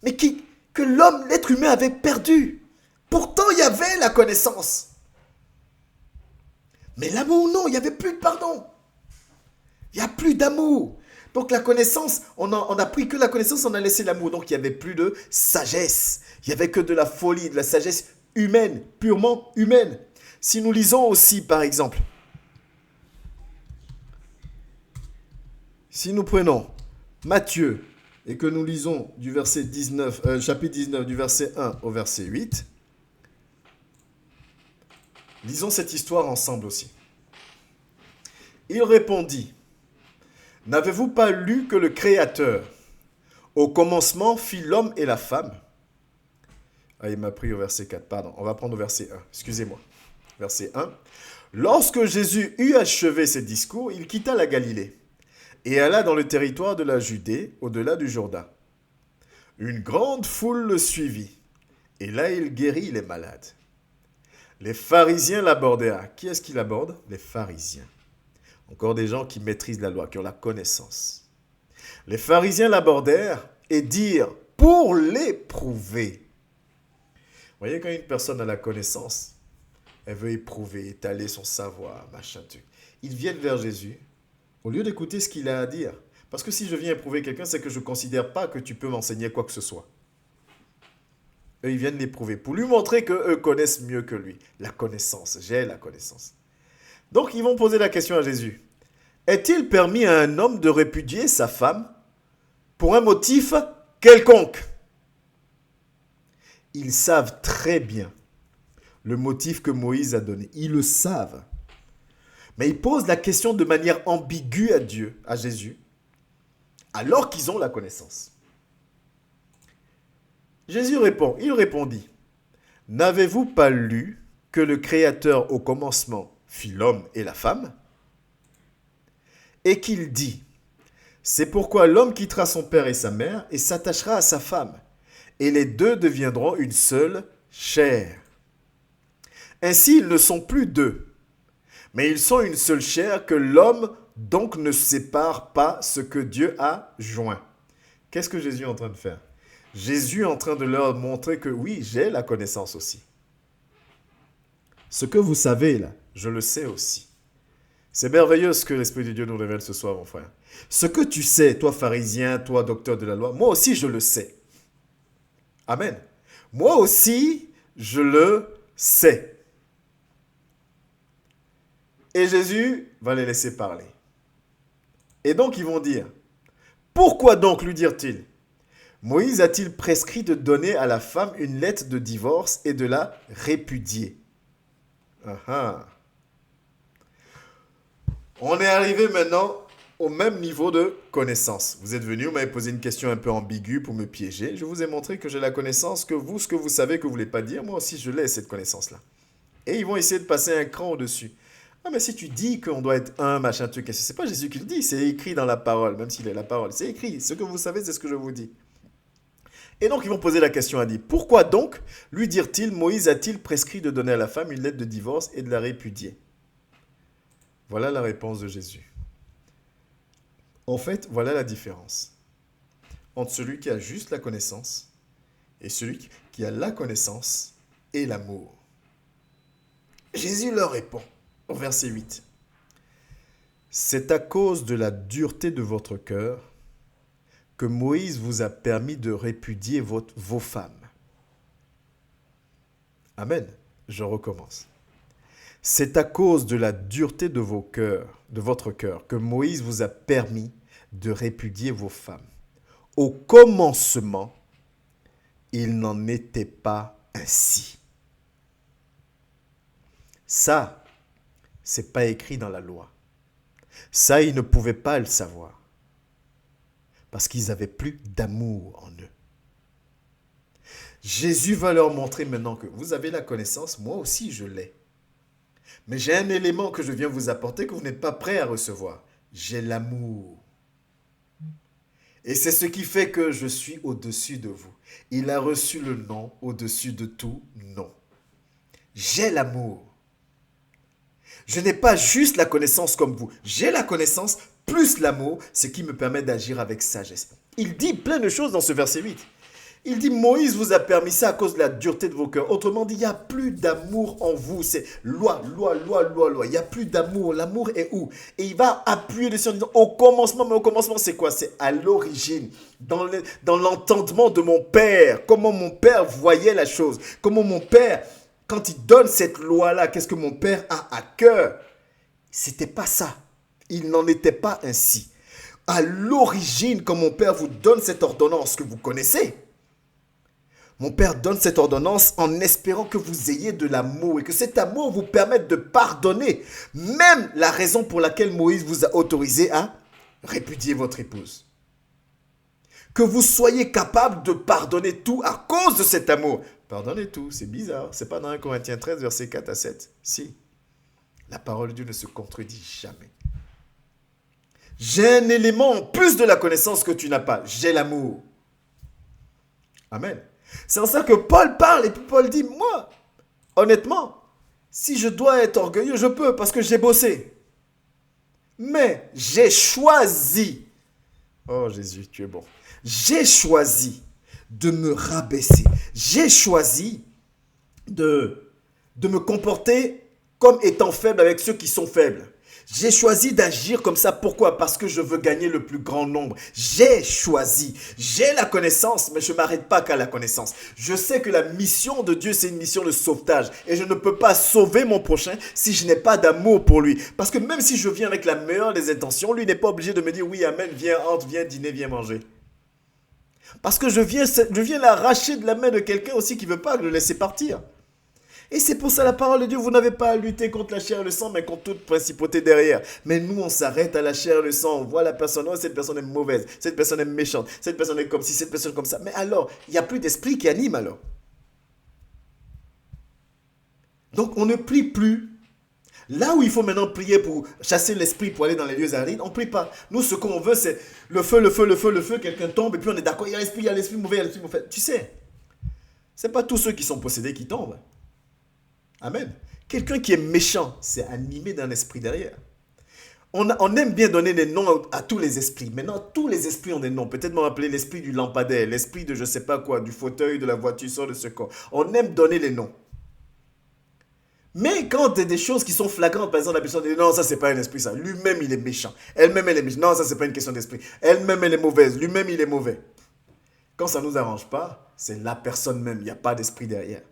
mais que l'homme, l'être humain avait perdu. Pourtant, il y avait la connaissance. Mais l'amour, non, il n'y avait plus de pardon. Il n'y a plus d'amour. Donc la connaissance, on a pris que la connaissance, on a laissé l'amour. Donc il n'y avait plus de sagesse. Il n'y avait que de la folie, de la sagesse humaine, purement humaine. Si nous lisons aussi, par exemple, si nous prenons Matthieu et que nous lisons du verset 19, chapitre 19, du verset 1 au verset 8, lisons cette histoire ensemble aussi. Il répondit, « N'avez-vous pas lu que le Créateur, au commencement, fit l'homme et la femme ?» Ah, il m'a pris au verset 4, pardon. On va prendre au verset 1, excusez-moi. Verset 1. « Lorsque Jésus eut achevé ses discours, il quitta la Galilée et alla dans le territoire de la Judée, au-delà du Jourdain. Une grande foule le suivit, et là il guérit les malades. Les pharisiens l'abordèrent. Qui est-ce qui l'aborde? Les pharisiens. Encore des gens qui maîtrisent la loi, qui ont la connaissance. Les pharisiens l'abordèrent et dirent, pour l'éprouver. Vous voyez, quand une personne a la connaissance, elle veut éprouver, étaler son savoir, machin, truc. Ils viennent vers Jésus, au lieu d'écouter ce qu'il a à dire. Parce que si je viens éprouver quelqu'un, c'est que je ne considère pas que tu peux m'enseigner quoi que ce soit. Eux, ils viennent l'éprouver pour lui montrer qu'eux connaissent mieux que lui. La connaissance, j'ai la connaissance. Donc, ils vont poser la question à Jésus. Est-il permis à un homme de répudier sa femme pour un motif quelconque? Ils savent très bien le motif que Moïse a donné. Ils le savent. Mais ils posent la question de manière ambiguë à Dieu, à Jésus, alors qu'ils ont la connaissance. Jésus répond, il répondit, « N'avez-vous pas lu que le Créateur au commencement fit l'homme et la femme, et qu'il dit, c'est pourquoi l'homme quittera son père et sa mère et s'attachera à sa femme, et les deux deviendront une seule chair. Ainsi, ils ne sont plus deux, mais ils sont une seule chair, que l'homme donc ne sépare pas ce que Dieu a joint. » Qu'est-ce que Jésus est en train de faire? Jésus est en train de leur montrer que oui, j'ai la connaissance aussi. Ce que vous savez là, je le sais aussi. C'est merveilleux ce que l'Esprit de Dieu nous révèle ce soir, mon frère. Ce que tu sais, toi pharisien, toi docteur de la loi, moi aussi je le sais. Amen. Moi aussi, je le sais. Et Jésus va les laisser parler. Et donc ils vont dire, pourquoi donc, lui dirent-ils, Moïse a-t-il prescrit de donner à la femme une lettre de divorce et de la répudier? On est arrivé maintenant au même niveau de connaissance. Vous êtes venu, vous m'avez posé une question un peu ambiguë pour me piéger. Je vous ai montré que j'ai la connaissance, que vous, ce que vous savez que vous ne voulez pas dire, moi aussi je l'ai cette connaissance-là. Et ils vont essayer de passer un cran au-dessus. Ah mais si tu dis qu'on doit être un, machin, truc, c'est pas Jésus qui le dit, c'est écrit dans la parole, même s'il est la parole. C'est écrit, ce que vous savez, c'est ce que je vous dis. Et donc, ils vont poser la question à dit, pourquoi donc, lui dirent-ils, Moïse a-t-il prescrit de donner à la femme une lettre de divorce et de la répudier? Voilà la réponse de Jésus. En fait, voilà la différence entre celui qui a juste la connaissance et celui qui a la connaissance et l'amour. Jésus leur répond au verset 8. C'est à cause de la dureté de votre cœur que Moïse vous a permis de répudier vos femmes. Amen. Je recommence. C'est à cause de la dureté de votre cœur, que Moïse vous a permis de répudier vos femmes. Au commencement, il n'en était pas ainsi. Ça, c'est pas écrit dans la loi. Ça, ils ne pouvaient pas le savoir. Parce qu'ils n'avaient plus d'amour en eux. Jésus va leur montrer maintenant que vous avez la connaissance, moi aussi je l'ai. Mais j'ai un élément que je viens vous apporter que vous n'êtes pas prêt à recevoir. J'ai l'amour. Et c'est ce qui fait que je suis au-dessus de vous. Il a reçu le nom au-dessus de tout nom. J'ai l'amour. Je n'ai pas juste la connaissance comme vous. J'ai la connaissance plus l'amour, ce qui me permet d'agir avec sagesse. Il dit plein de choses dans ce verset 8. Il dit, Moïse vous a permis ça à cause de la dureté de vos cœurs. Autrement dit, il n'y a plus d'amour en vous. C'est loi, loi, loi, loi, loi. Il n'y a plus d'amour. L'amour est où? Et il va appuyer dessus en disant, au commencement, mais au commencement, c'est quoi? C'est à l'origine, dans l'entendement de mon Père. Comment mon Père voyait la chose. Comment mon Père, quand il donne cette loi-là, qu'est-ce que mon Père a à cœur? C'était pas ça. Il n'en était pas ainsi. À l'origine, quand mon Père vous donne cette ordonnance que vous connaissez, mon Père donne cette ordonnance en espérant que vous ayez de l'amour et que cet amour vous permette de pardonner. Même la raison pour laquelle Moïse vous a autorisé à répudier votre épouse. Que vous soyez capable de pardonner tout à cause de cet amour. Pardonnez tout, c'est bizarre. C'est pas dans 1 Corinthiens 13, versets 4 à 7. Si. La parole de Dieu ne se contredit jamais. J'ai un élément en plus de la connaissance que tu n'as pas. J'ai l'amour. Amen. C'est en ça que Paul parle et puis Paul dit, moi, honnêtement, si je dois être orgueilleux, je peux parce que j'ai bossé. Mais j'ai choisi, oh Jésus, tu es bon, j'ai choisi de me rabaisser. J'ai choisi de me comporter comme étant faible avec ceux qui sont faibles. J'ai choisi d'agir comme ça. Pourquoi? Parce que je veux gagner le plus grand nombre. J'ai choisi. J'ai la connaissance, mais je ne m'arrête pas qu'à la connaissance. Je sais que la mission de Dieu, c'est une mission de sauvetage. Et je ne peux pas sauver mon prochain si je n'ai pas d'amour pour lui. Parce que même si je viens avec la meilleure des intentions, lui n'est pas obligé de me dire, oui, amen, viens, entre, viens dîner, viens manger. Parce que je viens l'arracher de la main de quelqu'un aussi qui ne veut pas le laisser partir. Et c'est pour ça la parole de Dieu, vous n'avez pas à lutter contre la chair et le sang, mais contre toute principauté derrière. Mais nous, on s'arrête à la chair et le sang, on voit la personne, oh, cette personne est mauvaise, cette personne est méchante, cette personne est comme ci, cette personne est comme ça. Mais alors, il n'y a plus d'esprit qui anime alors. Donc, on ne prie plus. Là où il faut maintenant prier pour chasser l'esprit, pour aller dans les lieux arides, on ne prie pas. Nous, ce qu'on veut, c'est le feu, le feu, le feu, le feu, quelqu'un tombe, et puis on est d'accord, il y a l'esprit mauvais, il y a l'esprit mauvais. Tu sais, ce n'est pas tous ceux qui sont possédés qui tombent. Amen. Quelqu'un qui est méchant, c'est animé d'un esprit derrière. On aime bien donner des noms à tous les esprits. Maintenant, tous les esprits ont des noms. Peut-être m'en appeler l'esprit du lampadaire, l'esprit de je ne sais pas quoi, du fauteuil, de la voiture, sort de ce corps. On aime donner les noms. Mais quand il y a des choses qui sont flagrantes, par exemple, la personne dit non, ça c'est pas un esprit, ça. Lui-même il est méchant. Elle-même elle est méchante. Non, ça c'est pas une question d'esprit. Elle-même elle est mauvaise. Lui-même il est mauvais. Quand ça ne nous arrange pas, c'est la personne même. Il n'y a pas d'esprit derrière.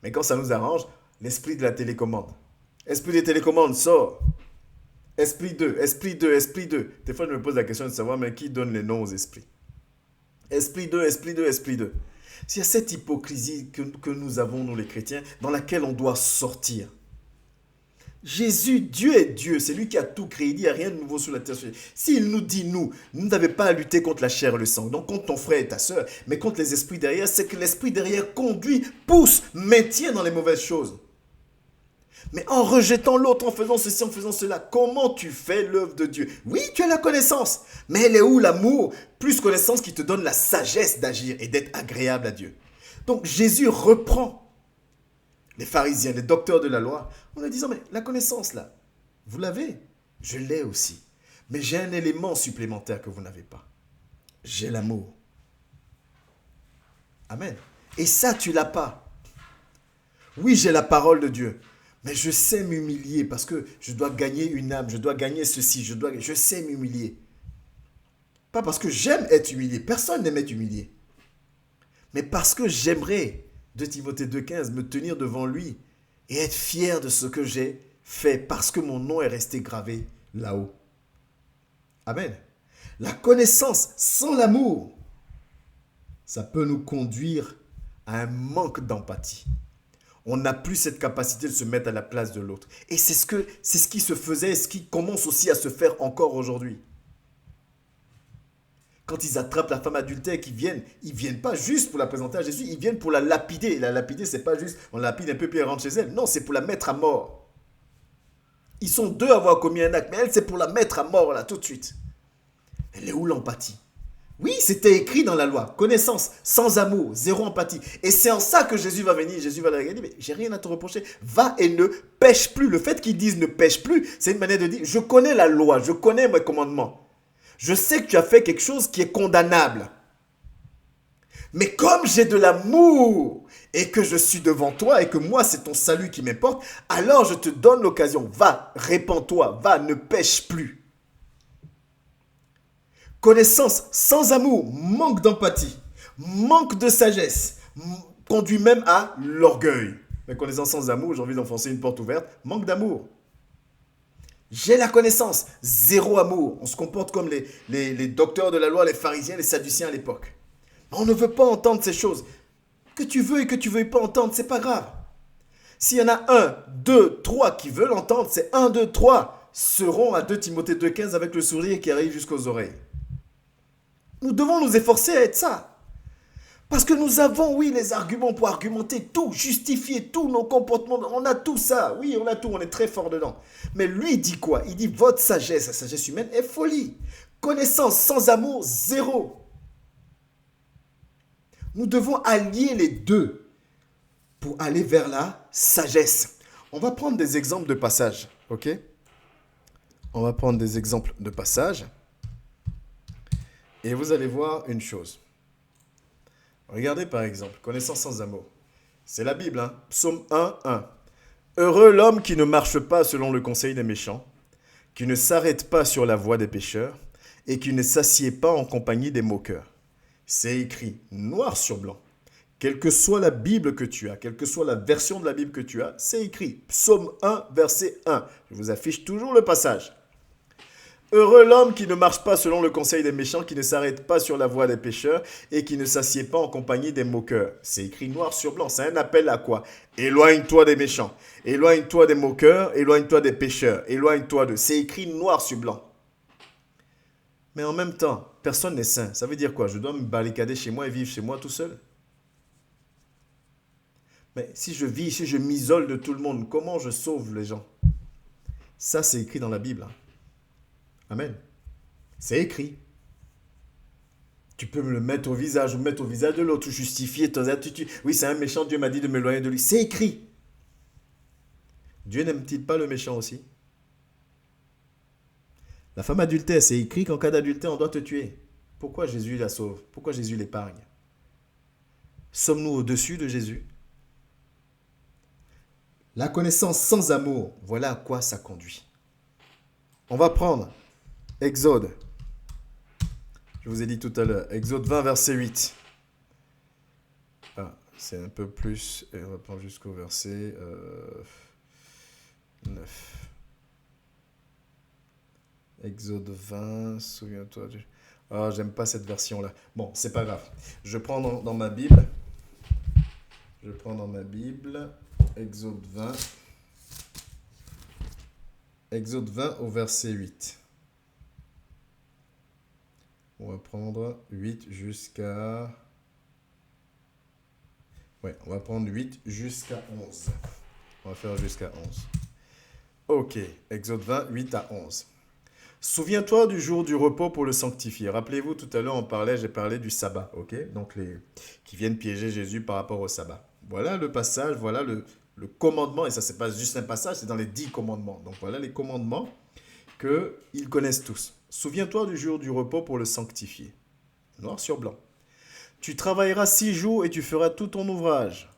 Mais quand ça nous arrange, l'esprit de la télécommande. Esprit des télécommandes, sort. Esprit 2, esprit 2, esprit 2. Des fois, je me pose la question de savoir, mais qui donne les noms aux esprits? Esprit 2, esprit 2, esprit 2. S'il y a cette hypocrisie que nous avons, nous les chrétiens, dans laquelle on doit sortir. Jésus, Dieu est Dieu, c'est lui qui a tout créé, il n'y a rien de nouveau sur la terre. S'il nous dit, nous n'avons pas à lutter contre la chair et le sang, donc contre ton frère et ta soeur, mais contre les esprits derrière, c'est que l'esprit derrière conduit, pousse, maintient dans les mauvaises choses. Mais en rejetant l'autre, en faisant ceci, en faisant cela, comment tu fais l'œuvre de Dieu? Oui, tu as la connaissance, mais elle est où l'amour? Plus connaissance qui te donne la sagesse d'agir et d'être agréable à Dieu. Donc Jésus reprend les pharisiens, les docteurs de la loi, en leur disant, mais la connaissance là, vous l'avez? Je l'ai aussi. Mais j'ai un élément supplémentaire que vous n'avez pas. J'ai l'amour. Amen. Et ça, tu l'as pas. Oui, j'ai la parole de Dieu. Mais je sais m'humilier parce que je dois gagner une âme, je dois gagner ceci, je sais m'humilier. Pas parce que j'aime être humilié, personne n'aime être humilié. Mais parce que j'aimerais, de Timothée 2,15, me tenir devant lui et être fier de ce que j'ai fait parce que mon nom est resté gravé là-haut. Amen. La connaissance sans l'amour, ça peut nous conduire à un manque d'empathie. On n'a plus cette capacité de se mettre à la place de l'autre. Et c'est ce qui se faisait, ce qui commence aussi à se faire encore aujourd'hui. Quand ils attrapent la femme adultère qui viennent, ils ne viennent pas juste pour la présenter à Jésus, ils viennent pour la lapider. Et la lapider, ce n'est pas juste, on la lapide un peu puis elle rentre chez elle. Non, c'est pour la mettre à mort. Ils sont deux à avoir commis un acte, mais elle, c'est pour la mettre à mort, là, tout de suite. Elle est où l'empathie? Oui, c'était écrit dans la loi. Connaissance, sans amour, zéro empathie. Et c'est en ça que Jésus va venir. Jésus va leur dire, mais j'ai rien à te reprocher. Va et ne pêche plus. Le fait qu'ils disent ne pêche plus, c'est une manière de dire, je connais la loi, je connais mes commandements. Je sais que tu as fait quelque chose qui est condamnable. Mais comme j'ai de l'amour et que je suis devant toi et que moi c'est ton salut qui m'importe, alors je te donne l'occasion. Va, répands-toi, va, ne pêche plus. Connaissance sans amour, manque d'empathie, manque de sagesse, conduit même à l'orgueil. Mais connaissance sans amour, j'ai envie d'enfoncer une porte ouverte, manque d'amour. J'ai la connaissance, zéro amour. On se comporte comme les docteurs de la loi, les pharisiens, les sadduciens à l'époque. On ne veut pas entendre ces choses. Que tu veux et que tu ne veuilles pas entendre, c'est pas grave. S'il y en a un, deux, trois qui veulent entendre, c'est un, deux, trois seront à 2 Timothée 2,15 avec le sourire qui arrive jusqu'aux oreilles. Nous devons nous efforcer à être ça. Parce que nous avons, oui, les arguments pour argumenter tout, justifier tous nos comportements. On a tout ça. Oui, on a tout. On est très fort dedans. Mais lui dit quoi? Il dit votre sagesse, la sagesse humaine, est folie. Connaissance sans amour, zéro. Nous devons allier les deux pour aller vers la sagesse. On va prendre des exemples de passages, ok? On va prendre des exemples de passages. Et vous allez voir une chose. Regardez par exemple, connaissance sans amour. C'est la Bible, hein? Psaume 1, 1. Heureux l'homme qui ne marche pas selon le conseil des méchants, qui ne s'arrête pas sur la voie des pécheurs et qui ne s'assied pas en compagnie des moqueurs. C'est écrit noir sur blanc. Quelle que soit la Bible que tu as, quelle que soit la version de la Bible que tu as, c'est écrit. Psaume 1, verset 1. Je vous affiche toujours le passage. Heureux l'homme qui ne marche pas selon le conseil des méchants, qui ne s'arrête pas sur la voie des pécheurs et qui ne s'assied pas en compagnie des moqueurs. C'est écrit noir sur blanc. C'est un appel à quoi? Éloigne-toi des méchants. Éloigne-toi des moqueurs. Éloigne-toi des pécheurs. Éloigne-toi de... C'est écrit noir sur blanc. Mais en même temps, personne n'est saint. Ça veut dire quoi? Je dois me barricader chez moi et vivre chez moi tout seul? Mais si je vis, si je m'isole de tout le monde, comment je sauve les gens? Ça, c'est écrit dans la Bible. Amen. C'est écrit. Tu peux me le mettre au visage ou mettre au visage de l'autre, justifier ton attitude. Oui, c'est un méchant, Dieu m'a dit de m'éloigner de lui. C'est écrit. Dieu n'aime-t-il pas le méchant aussi? La femme adultère, c'est écrit qu'en cas d'adultère, on doit te tuer. Pourquoi Jésus la sauve? Pourquoi Jésus l'épargne? Sommes-nous au-dessus de Jésus? La connaissance sans amour, voilà à quoi ça conduit. On va prendre Exode. Je vous ai dit tout à l'heure. Exode 20, verset 8. Ah, c'est un peu plus. Et on va prendre jusqu'au verset 9. Exode 20, souviens-toi. Ah, j'aime pas cette version-là. Bon, c'est pas grave. Je prends dans ma Bible. Je prends dans ma Bible. Exode 20. Exode 20 au verset 8. On va prendre 8 jusqu'à... Ouais, on va prendre 8 jusqu'à 11. On va faire jusqu'à 11. Ok, Exode 20, 8 à 11. Souviens-toi du jour du repos pour le sanctifier. Rappelez-vous, tout à l'heure, j'ai parlé du sabbat, ok? Donc, qui viennent piéger Jésus par rapport au sabbat. Voilà le passage, voilà le commandement. Et ça, c'est pas juste un passage, c'est dans les 10 commandements. Donc, voilà les commandements qu'ils connaissent tous. Souviens-toi du jour du repos pour le sanctifier. Noir sur blanc. Tu travailleras 6 jours et tu feras tout ton ouvrage.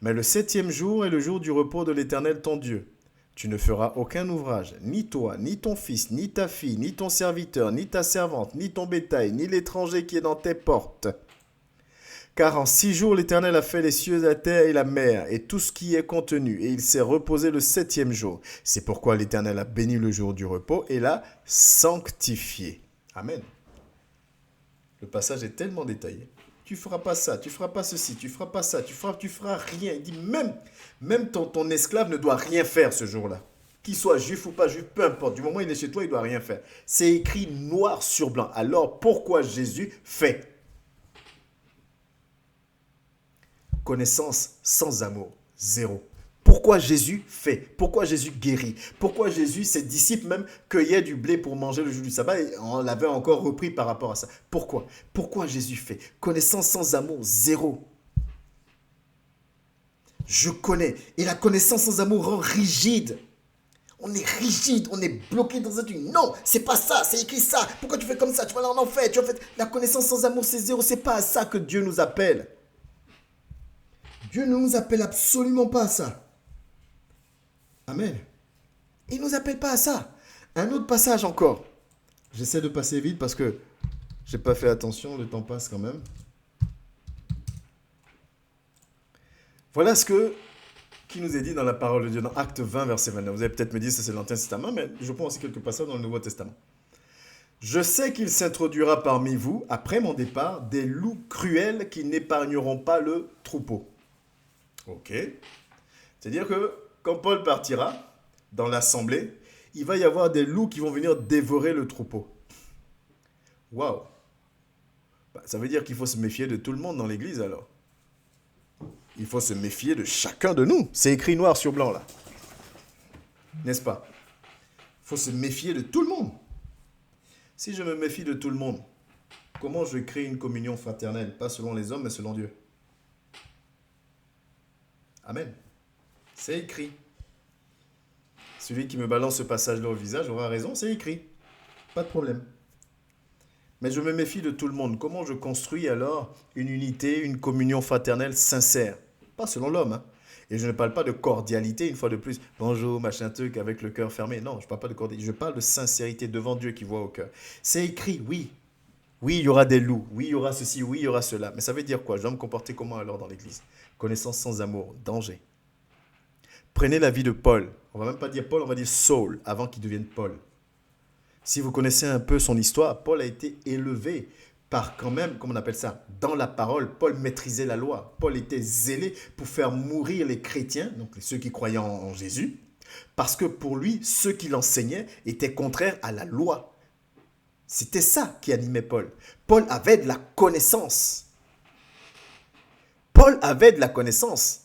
Mais le 7e jour est le jour du repos de l'Éternel ton Dieu. Tu ne feras aucun ouvrage, ni toi, ni ton fils, ni ta fille, ni ton serviteur, ni ta servante, ni ton bétail, ni l'étranger qui est dans tes portes. Car en 6 jours l'Éternel a fait les cieux, la terre et la mer, et tout ce qui y est contenu, et il s'est reposé le 7e jour. C'est pourquoi l'Éternel a béni le jour du repos et l'a sanctifié. Amen. Le passage est tellement détaillé. Tu feras pas ça, tu feras pas ceci, tu feras pas ça, tu feras rien. Il dit même ton esclave ne doit rien faire ce jour-là. Qu'il soit juif ou pas juif, peu importe. Du moment où il est chez toi, il ne doit rien faire. C'est écrit noir sur blanc. Alors pourquoi Jésus fait? Connaissance sans amour, zéro. Pourquoi Jésus fait? Pourquoi Jésus guérit? Pourquoi Jésus, ses disciples même, cueillaient du blé pour manger le jour du sabbat et on l'avait encore repris par rapport à ça? Pourquoi? Pourquoi Jésus fait? Connaissance sans amour, zéro. Je connais. Et la connaissance sans amour rend rigide. On est rigide, on est bloqué dans un truc. Non, c'est pas ça, c'est écrit ça. Pourquoi tu fais comme ça? Tu vas aller en enfer. Tu vas faire... La connaissance sans amour, c'est zéro. C'est pas à ça que Dieu nous appelle. Dieu ne nous appelle absolument pas à ça. Amen. Il ne nous appelle pas à ça. Un autre passage encore. J'essaie de passer vite parce que j'ai pas fait attention, le temps passe quand même. Voilà ce qui nous est dit dans la parole de Dieu, dans Acte 20, verset 29. Vous allez peut-être me dire que c'est l'Ancien Testament, mais je prends aussi quelques passages dans le Nouveau Testament. Je sais qu'il s'introduira parmi vous, après mon départ, des loups cruels qui n'épargneront pas le troupeau. Ok. C'est-à-dire que quand Paul partira dans l'assemblée, il va y avoir des loups qui vont venir dévorer le troupeau. Waouh. Ça veut dire qu'il faut se méfier de tout le monde dans l'église alors. Il faut se méfier de chacun de nous. C'est écrit noir sur blanc là. N'est-ce pas? Il faut se méfier de tout le monde. Si je me méfie de tout le monde, comment je crée une communion fraternelle? Pas selon les hommes, mais selon Dieu. Amen. C'est écrit. Celui qui me balance ce passage-là au visage aura raison, c'est écrit. Pas de problème. Mais je me méfie de tout le monde. Comment je construis alors une unité, une communion fraternelle sincère? Pas selon l'homme. Hein. Et je ne parle pas de cordialité, une fois de plus. Bonjour, machin truc, avec le cœur fermé. Non, je ne parle pas de cordialité. Je parle de sincérité devant Dieu qui voit au cœur. C'est écrit, oui. Oui, il y aura des loups. Oui, il y aura ceci. Oui, il y aura cela. Mais ça veut dire quoi? Je dois me comporter comment alors dans l'église? Connaissance sans amour, danger. Prenez la vie de Paul. On ne va même pas dire Paul, on va dire Saul, avant qu'il devienne Paul. Si vous connaissez un peu son histoire, Paul a été élevé par quand même, comment on appelle ça, dans la parole. Paul maîtrisait la loi. Paul était zélé pour faire mourir les chrétiens, donc ceux qui croyaient en Jésus, parce que pour lui, ceux qu'il enseignait étaient contraires à la loi. C'était ça qui animait Paul. Paul avait de la connaissance. Paul avait de la connaissance.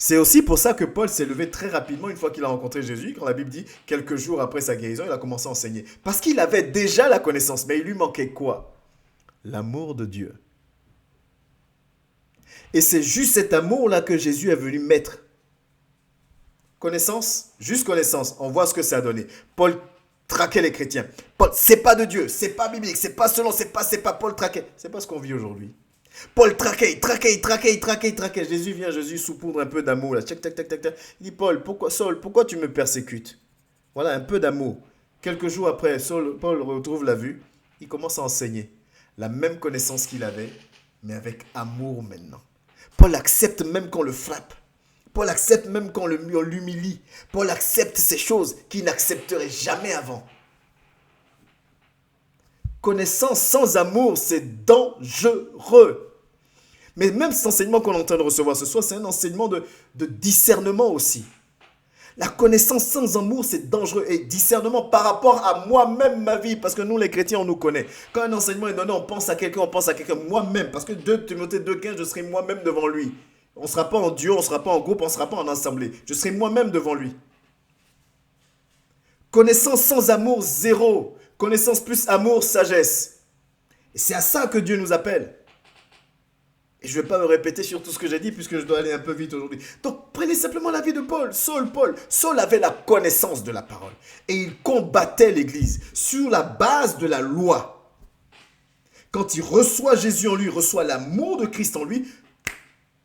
C'est aussi pour ça que Paul s'est levé très rapidement une fois qu'il a rencontré Jésus. Quand la Bible dit quelques jours après sa guérison, il a commencé à enseigner. Parce qu'il avait déjà la connaissance, mais il lui manquait quoi? L'amour de Dieu. Et c'est juste cet amour-là que Jésus est venu mettre. Connaissance, juste connaissance. On voit ce que ça a donné. Paul traquait les chrétiens. Paul, c'est pas de Dieu, c'est pas biblique, c'est pas selon, c'est pas Paul traquait. C'est pas ce qu'on vit aujourd'hui. Paul traquait. Jésus vient, Jésus saupoudre un peu d'amour. Là. Tac. Il dit, Paul, Saul, pourquoi tu me persécutes? Voilà, un peu d'amour. Quelques jours après, Paul retrouve la vue. Il commence à enseigner. La même connaissance qu'il avait, mais avec amour maintenant. Paul accepte même qu'on le frappe. Paul accepte même qu'on l'humilie. Paul accepte ces choses qu'il n'accepterait jamais avant. Connaissance sans amour, c'est dangereux. Mais même cet enseignement qu'on est en train de recevoir ce soir, c'est un enseignement de discernement aussi. La connaissance sans amour, c'est dangereux. Et discernement par rapport à moi-même, ma vie. Parce que nous, les chrétiens, on nous connaît. Quand un enseignement est donné, on pense à quelqu'un, moi-même. Parce que 2 Timothée 2,15, je serai moi-même devant lui. On ne sera pas en duo, on ne sera pas en groupe, on ne sera pas en assemblée. Je serai moi-même devant lui. Connaissance sans amour, zéro. Connaissance plus amour, sagesse. Et c'est à ça que Dieu nous appelle. Et je ne vais pas me répéter sur tout ce que j'ai dit puisque je dois aller un peu vite aujourd'hui. Donc prenez simplement la vie de Paul. Saul avait la connaissance de la parole. Et il combattait l'Église sur la base de la loi. Quand il reçoit Jésus en lui, reçoit l'amour de Christ en lui,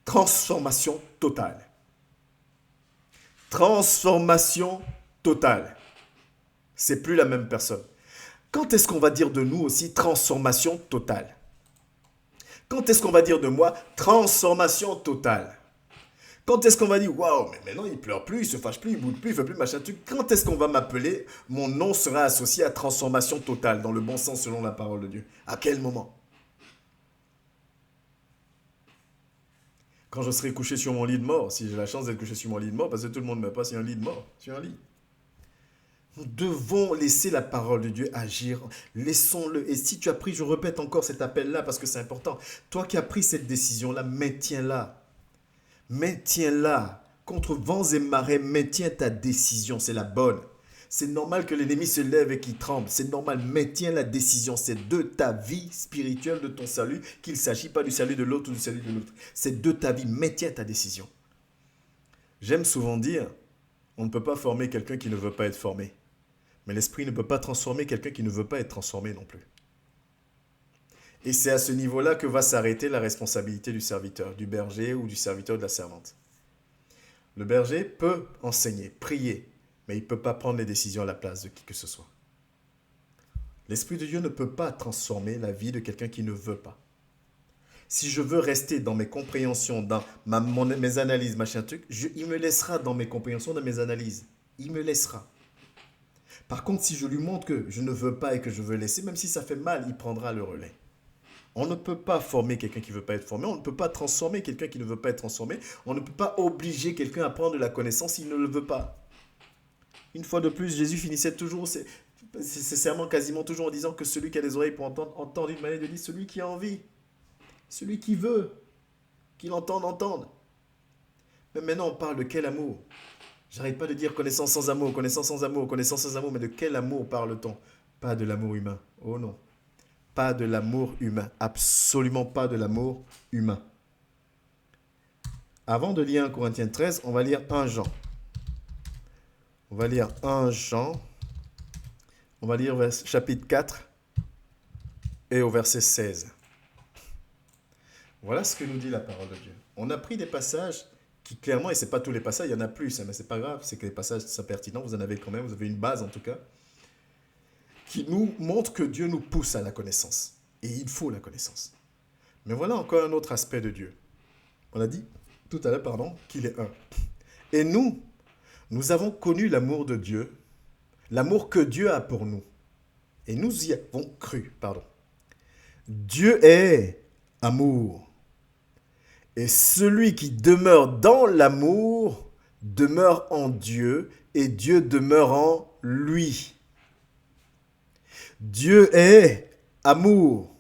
transformation totale. Transformation totale. C'est plus la même personne. Quand est-ce qu'on va dire de nous aussi transformation totale? Quand est-ce qu'on va dire de moi transformation totale? Quand est-ce qu'on va dire waouh, mais maintenant il pleure plus, il se fâche plus, il boude plus, il fait plus machin truc? Quand est-ce qu'on va m'appeler? Mon nom sera associé à transformation totale, dans le bon sens selon la parole de Dieu. À quel moment? Quand je serai couché sur mon lit de mort, si j'ai la chance d'être couché sur mon lit de mort, parce que tout le monde ne meurt pas sur un lit de mort, sur un lit. Nous devons laisser la parole de Dieu agir. Laissons-le. Et si tu as pris, je répète encore cet appel-là parce que c'est important. Toi qui as pris cette décision-là, maintiens-la. Maintiens-la. Contre vents et marées, maintiens ta décision. C'est la bonne. C'est normal que l'ennemi se lève et qu'il tremble. C'est normal. Maintiens la décision. C'est de ta vie spirituelle, de ton salut, qu'il ne s'agit pas du salut de l'autre ou du salut de l'autre. C'est de ta vie. Maintiens ta décision. J'aime souvent dire, On ne peut pas former quelqu'un qui ne veut pas être formé. Mais l'esprit ne peut pas transformer quelqu'un qui ne veut pas être transformé non plus. Et c'est à ce niveau-là que va s'arrêter la responsabilité du serviteur, du berger ou du serviteur de la servante. Le berger peut enseigner, prier, mais il ne peut pas prendre les décisions à la place de qui que ce soit. L'Esprit de Dieu ne peut pas transformer la vie de quelqu'un qui ne veut pas. Si je veux rester dans mes compréhensions, dans mes analyses, machin truc, il me laissera dans mes compréhensions, dans mes analyses. Il me laissera. Par contre, si je lui montre que je ne veux pas et que je veux laisser, même si ça fait mal, il prendra le relais. On ne peut pas former quelqu'un qui ne veut pas être formé. On ne peut pas transformer quelqu'un qui ne veut pas être transformé. On ne peut pas obliger quelqu'un à prendre de la connaissance s'il ne le veut pas. Une fois de plus, Jésus finissait toujours ses sermons quasiment toujours en disant que celui qui a des oreilles pour entendre, entende une manière de dire celui qui a envie. Celui qui veut, qu'il entende, entende. Mais maintenant, on parle de quel amour? J'arrête pas de dire connaissance sans amour, connaissance sans amour, connaissance sans amour, mais de quel amour parle-t-on? Pas de l'amour humain. Oh non. Pas de l'amour humain. Absolument pas de l'amour humain. Avant de lire 1 Corinthiens 13, on va lire 1 Jean. On va lire 1 Jean. On va lire chapitre 4 et au verset 16. Voilà ce que nous dit la parole de Dieu. On a pris des passages qui clairement, et ce n'est pas tous les passages, il y en a plus, mais ce n'est pas grave, c'est que les passages sont pertinents, vous en avez quand même, vous avez une base en tout cas, qui nous montre que Dieu nous pousse à la connaissance. Et il faut la connaissance. Mais voilà encore un autre aspect de Dieu. On a dit tout à l'heure, qu'il est un. Et nous avons connu l'amour de Dieu, l'amour que Dieu a pour nous. Et nous y avons cru, Dieu est amour. Et celui qui demeure dans l'amour demeure en Dieu et Dieu demeure en lui. Dieu est amour.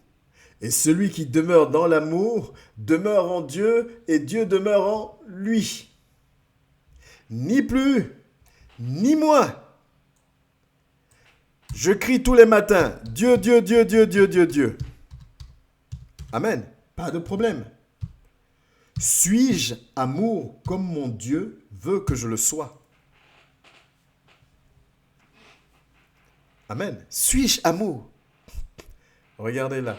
Et celui qui demeure dans l'amour demeure en Dieu et Dieu demeure en lui. Ni plus, ni moins. Je crie tous les matins, Dieu, Dieu, Dieu, Dieu, Dieu, Dieu, Dieu. Amen. Pas de problème. Suis-je amour comme mon Dieu veut que je le sois? Amen. Suis-je amour? Regardez là.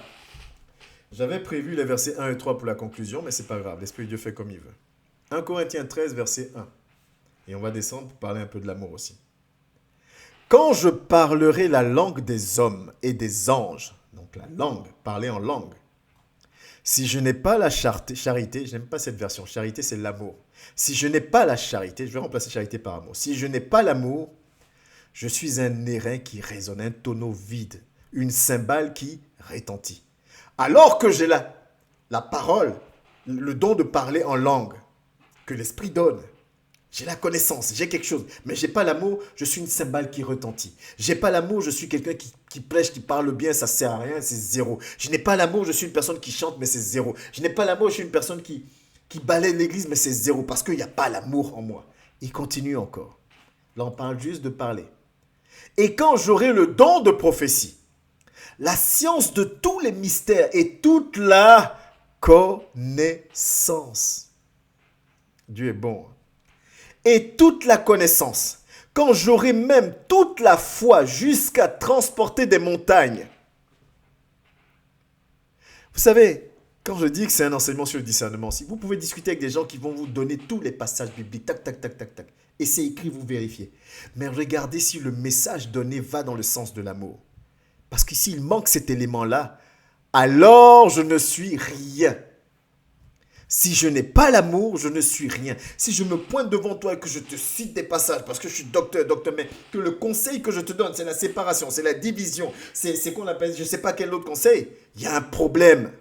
J'avais prévu les versets 1 et 3 pour la conclusion, mais c'est pas grave. L'Esprit de Dieu fait comme il veut. 1 Corinthiens 13, verset 1. Et on va descendre pour parler un peu de l'amour aussi. Quand je parlerai la langue des hommes et des anges, donc la langue, parler en langue, si je n'ai pas la charité, je n'aime pas cette version, charité c'est l'amour. Si je n'ai pas la charité, je vais remplacer charité par amour. Si je n'ai pas l'amour, je suis un airain qui résonne, un tonneau vide, une cymbale qui retentit. Alors que j'ai la parole, le don de parler en langue, que l'Esprit donne, j'ai la connaissance, j'ai quelque chose, mais j'ai pas l'amour, je suis une cymbale qui retentit. J'ai pas l'amour, je suis quelqu'un qui prêche, qui parle bien, ça sert à rien, c'est zéro. Je n'ai pas l'amour, je suis une personne qui chante, mais c'est zéro. Je n'ai pas l'amour, je suis une personne qui balaie l'église, mais c'est zéro, parce qu'il n'y a pas l'amour en moi. Il continue encore. Là, on parle juste de parler. Et quand j'aurai le don de prophétie, la science de tous les mystères et toute la connaissance. Dieu est bon. Et toute la connaissance, quand j'aurai même toute la foi jusqu'à transporter des montagnes. Vous savez, quand je dis que c'est un enseignement sur le discernement, si vous pouvez discuter avec des gens qui vont vous donner tous les passages bibliques, tac, tac, tac, tac, tac, et c'est écrit, vous vérifiez. Mais regardez si le message donné va dans le sens de l'amour. Parce que s'il manque cet élément-là, alors je ne suis rien. Si je n'ai pas l'amour, je ne suis rien. Si je me pointe devant toi et que je te cite des passages, parce que je suis docteur, mais que le conseil que je te donne, c'est la séparation, c'est la division, c'est qu'on appelle, je ne sais pas quel autre conseil, il y a un problème.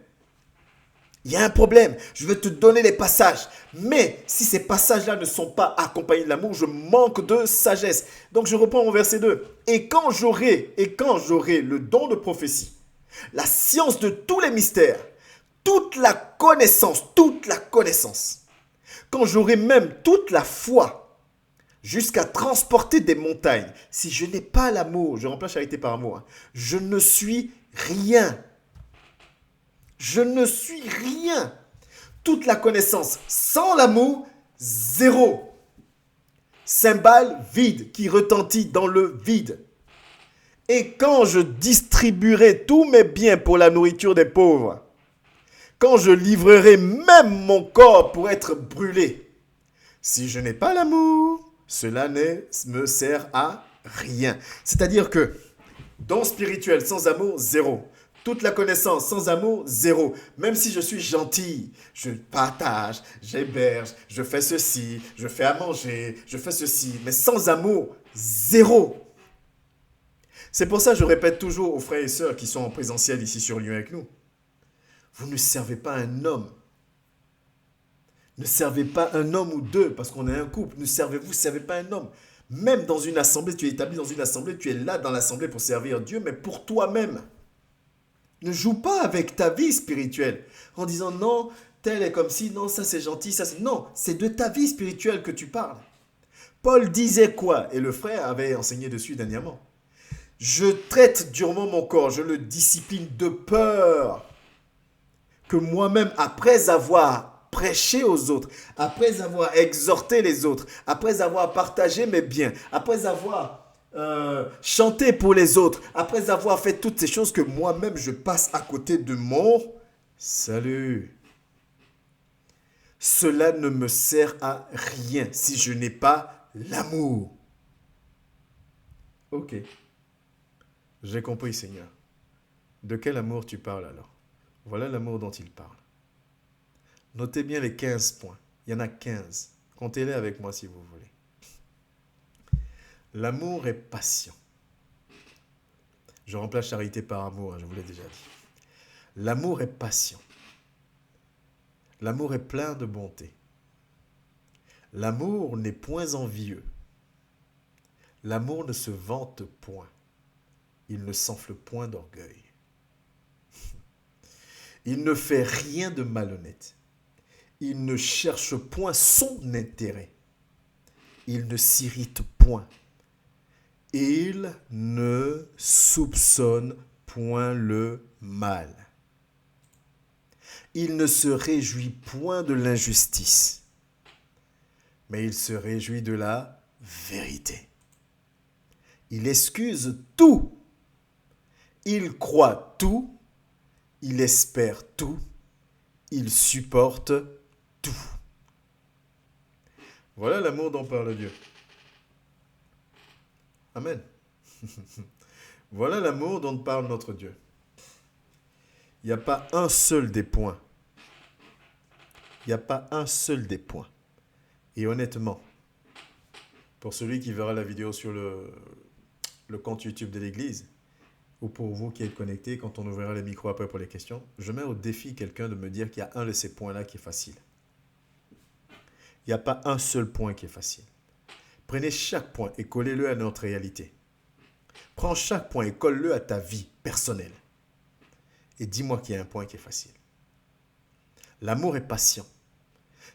Il y a un problème. Je vais te donner les passages. Mais si ces passages-là ne sont pas accompagnés de l'amour, je manque de sagesse. Donc je reprends mon verset 2. Et quand j'aurai le don de prophétie, la science de tous les mystères, toute la connaissance, quand j'aurai même toute la foi, jusqu'à transporter des montagnes, si je n'ai pas l'amour, je remplace charité par amour, je ne suis rien. Je ne suis rien. Toute la connaissance sans l'amour, zéro. cymbale vide qui retentit dans le vide. Et quand je distribuerai tous mes biens pour la nourriture des pauvres, quand je livrerai même mon corps pour être brûlé, si je n'ai pas l'amour, cela ne me sert à rien. C'est-à-dire que don spirituel sans amour, zéro. Toute la connaissance sans amour, zéro. Même si je suis gentil, je partage, j'héberge, je fais ceci, je fais à manger, je fais ceci. Mais sans amour, zéro. C'est pour ça que je répète toujours aux frères et sœurs qui sont en présentiel ici sur Lyon avec nous. Vous ne servez pas un homme. Ne servez pas un homme ou deux parce qu'on est un couple. Ne servez pas un homme. Même dans une assemblée, tu es établi dans une assemblée, tu es là dans l'assemblée pour servir Dieu, mais pour toi-même. Ne joue pas avec ta vie spirituelle en disant non, tel est comme ci, non, ça c'est gentil, ça c'est... Non, c'est de ta vie spirituelle que tu parles. Paul disait quoi? Et le frère avait enseigné dessus dernièrement. Je traite durement mon corps, je le discipline de peur que moi-même, après avoir prêché aux autres, après avoir exhorté les autres, après avoir partagé mes biens, après avoir chanté pour les autres, après avoir fait toutes ces choses, que moi-même je passe à côté de mon salut. Cela ne me sert à rien si je n'ai pas l'amour. Ok. J'ai compris, Seigneur. De quel amour tu parles alors? Voilà l'amour dont il parle. Notez bien les 15 points. Il y en a 15. Comptez-les avec moi si vous voulez. L'amour est patient. Je remplace charité par amour, je vous l'ai déjà dit. L'amour est patient. L'amour est plein de bonté. L'amour n'est point envieux. L'amour ne se vante point. Il ne s'enfle point d'orgueil. Il ne fait rien de malhonnête. Il ne cherche point son intérêt. Il ne s'irrite point. Il ne soupçonne point le mal. Il ne se réjouit point de l'injustice, mais il se réjouit de la vérité. Il excuse tout. Il croit tout. Il espère tout. Il supporte tout. Voilà l'amour dont parle Dieu. Amen. Voilà l'amour dont parle notre Dieu. Il n'y a pas un seul des points. Il n'y a pas un seul des points. Et honnêtement, pour celui qui verra la vidéo sur le compte YouTube de l'Église, ou pour vous qui êtes connectés, quand on ouvrira les micros après pour les questions, je mets au défi quelqu'un de me dire qu'il y a un de ces points-là qui est facile. Il n'y a pas un seul point qui est facile. Prenez chaque point et collez-le à notre réalité. Prends chaque point et colle-le à ta vie personnelle. Et dis-moi qu'il y a un point qui est facile. L'amour est patient.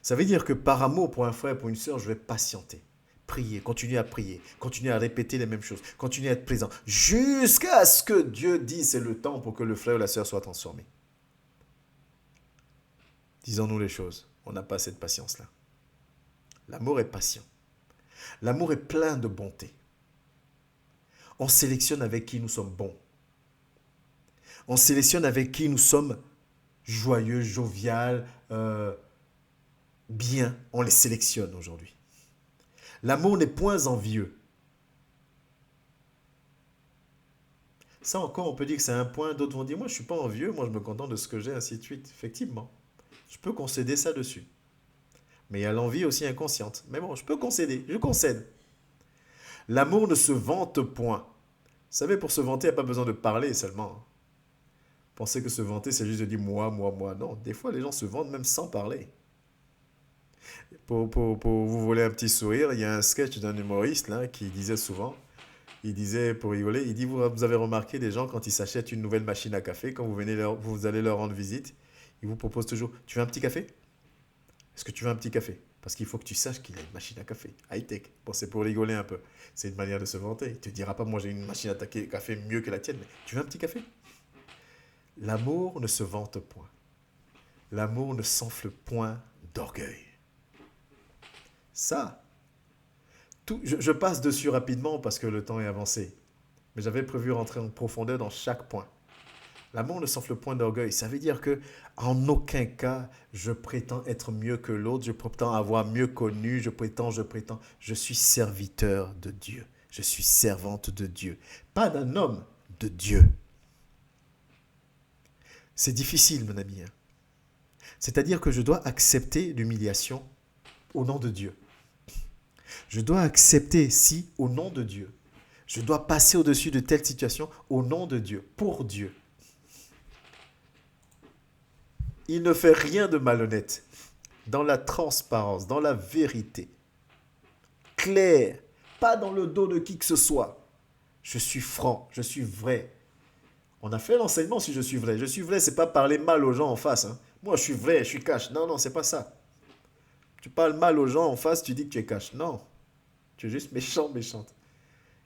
Ça veut dire que par amour pour un frère, pour une sœur, je vais patienter. Prier, continuer à répéter les mêmes choses, continuer à être présent, jusqu'à ce que Dieu dise c'est le temps pour que le frère ou la sœur soit transformé. Disons-nous les choses, on n'a pas cette patience-là. L'amour est patient. L'amour est plein de bonté. On sélectionne avec qui nous sommes bons. On sélectionne avec qui nous sommes joyeux, jovial, bien. On les sélectionne aujourd'hui. L'amour n'est point envieux. Ça encore, on peut dire que c'est un point. D'autres vont dire, moi je ne suis pas envieux, moi je me contente de ce que j'ai, ainsi de suite. Effectivement, je peux concéder ça dessus. Mais il y a l'envie aussi inconsciente. Mais bon, je peux concéder, je concède. L'amour ne se vante point. Vous savez, pour se vanter, il n'y a pas besoin de parler seulement. Pensez que se vanter, c'est juste de dire moi, moi, moi. Non, des fois, les gens se vantent même sans parler. Pour vous voler un petit sourire, il y a un sketch d'un humoriste là, qui disait souvent, il disait pour rigoler, il dit, vous avez remarqué des gens quand ils s'achètent une nouvelle machine à café, quand vous allez leur rendre visite, ils vous proposent toujours, tu veux un petit café? Est-ce que tu veux un petit café? Parce qu'il faut que tu saches qu'il a une machine à café, high-tech. Bon, c'est pour rigoler un peu. C'est une manière de se vanter. Il ne te dira pas, moi j'ai une machine à café mieux que la tienne, mais tu veux un petit café? L'amour ne se vante point. L'amour ne s'enfle point d'orgueil. Ça, Je passe dessus rapidement parce que le temps est avancé. Mais j'avais prévu rentrer en profondeur dans chaque point. L'amour ne s'enfle point d'orgueil. Ça veut dire que en aucun cas, je prétends être mieux que l'autre, je prétends avoir mieux connu, je prétends. Je suis serviteur de Dieu. Je suis servante de Dieu. Pas d'un homme, de Dieu. C'est difficile, mon ami. C'est-à-dire que je dois accepter l'humiliation au nom de Dieu. Je dois accepter, si, au nom de Dieu. Je dois passer au-dessus de telle situation au nom de Dieu, pour Dieu. Il ne fait rien de malhonnête. Dans la transparence, dans la vérité. Clair. Pas dans le dos de qui que ce soit. Je suis franc, je suis vrai. On a fait l'enseignement si je suis vrai. Je suis vrai, c'est pas parler mal aux gens en face. Moi, je suis vrai, je suis cash. Non, c'est pas ça. Tu parles mal aux gens en face, tu dis que tu es cash. Non. Tu es juste méchant, méchante.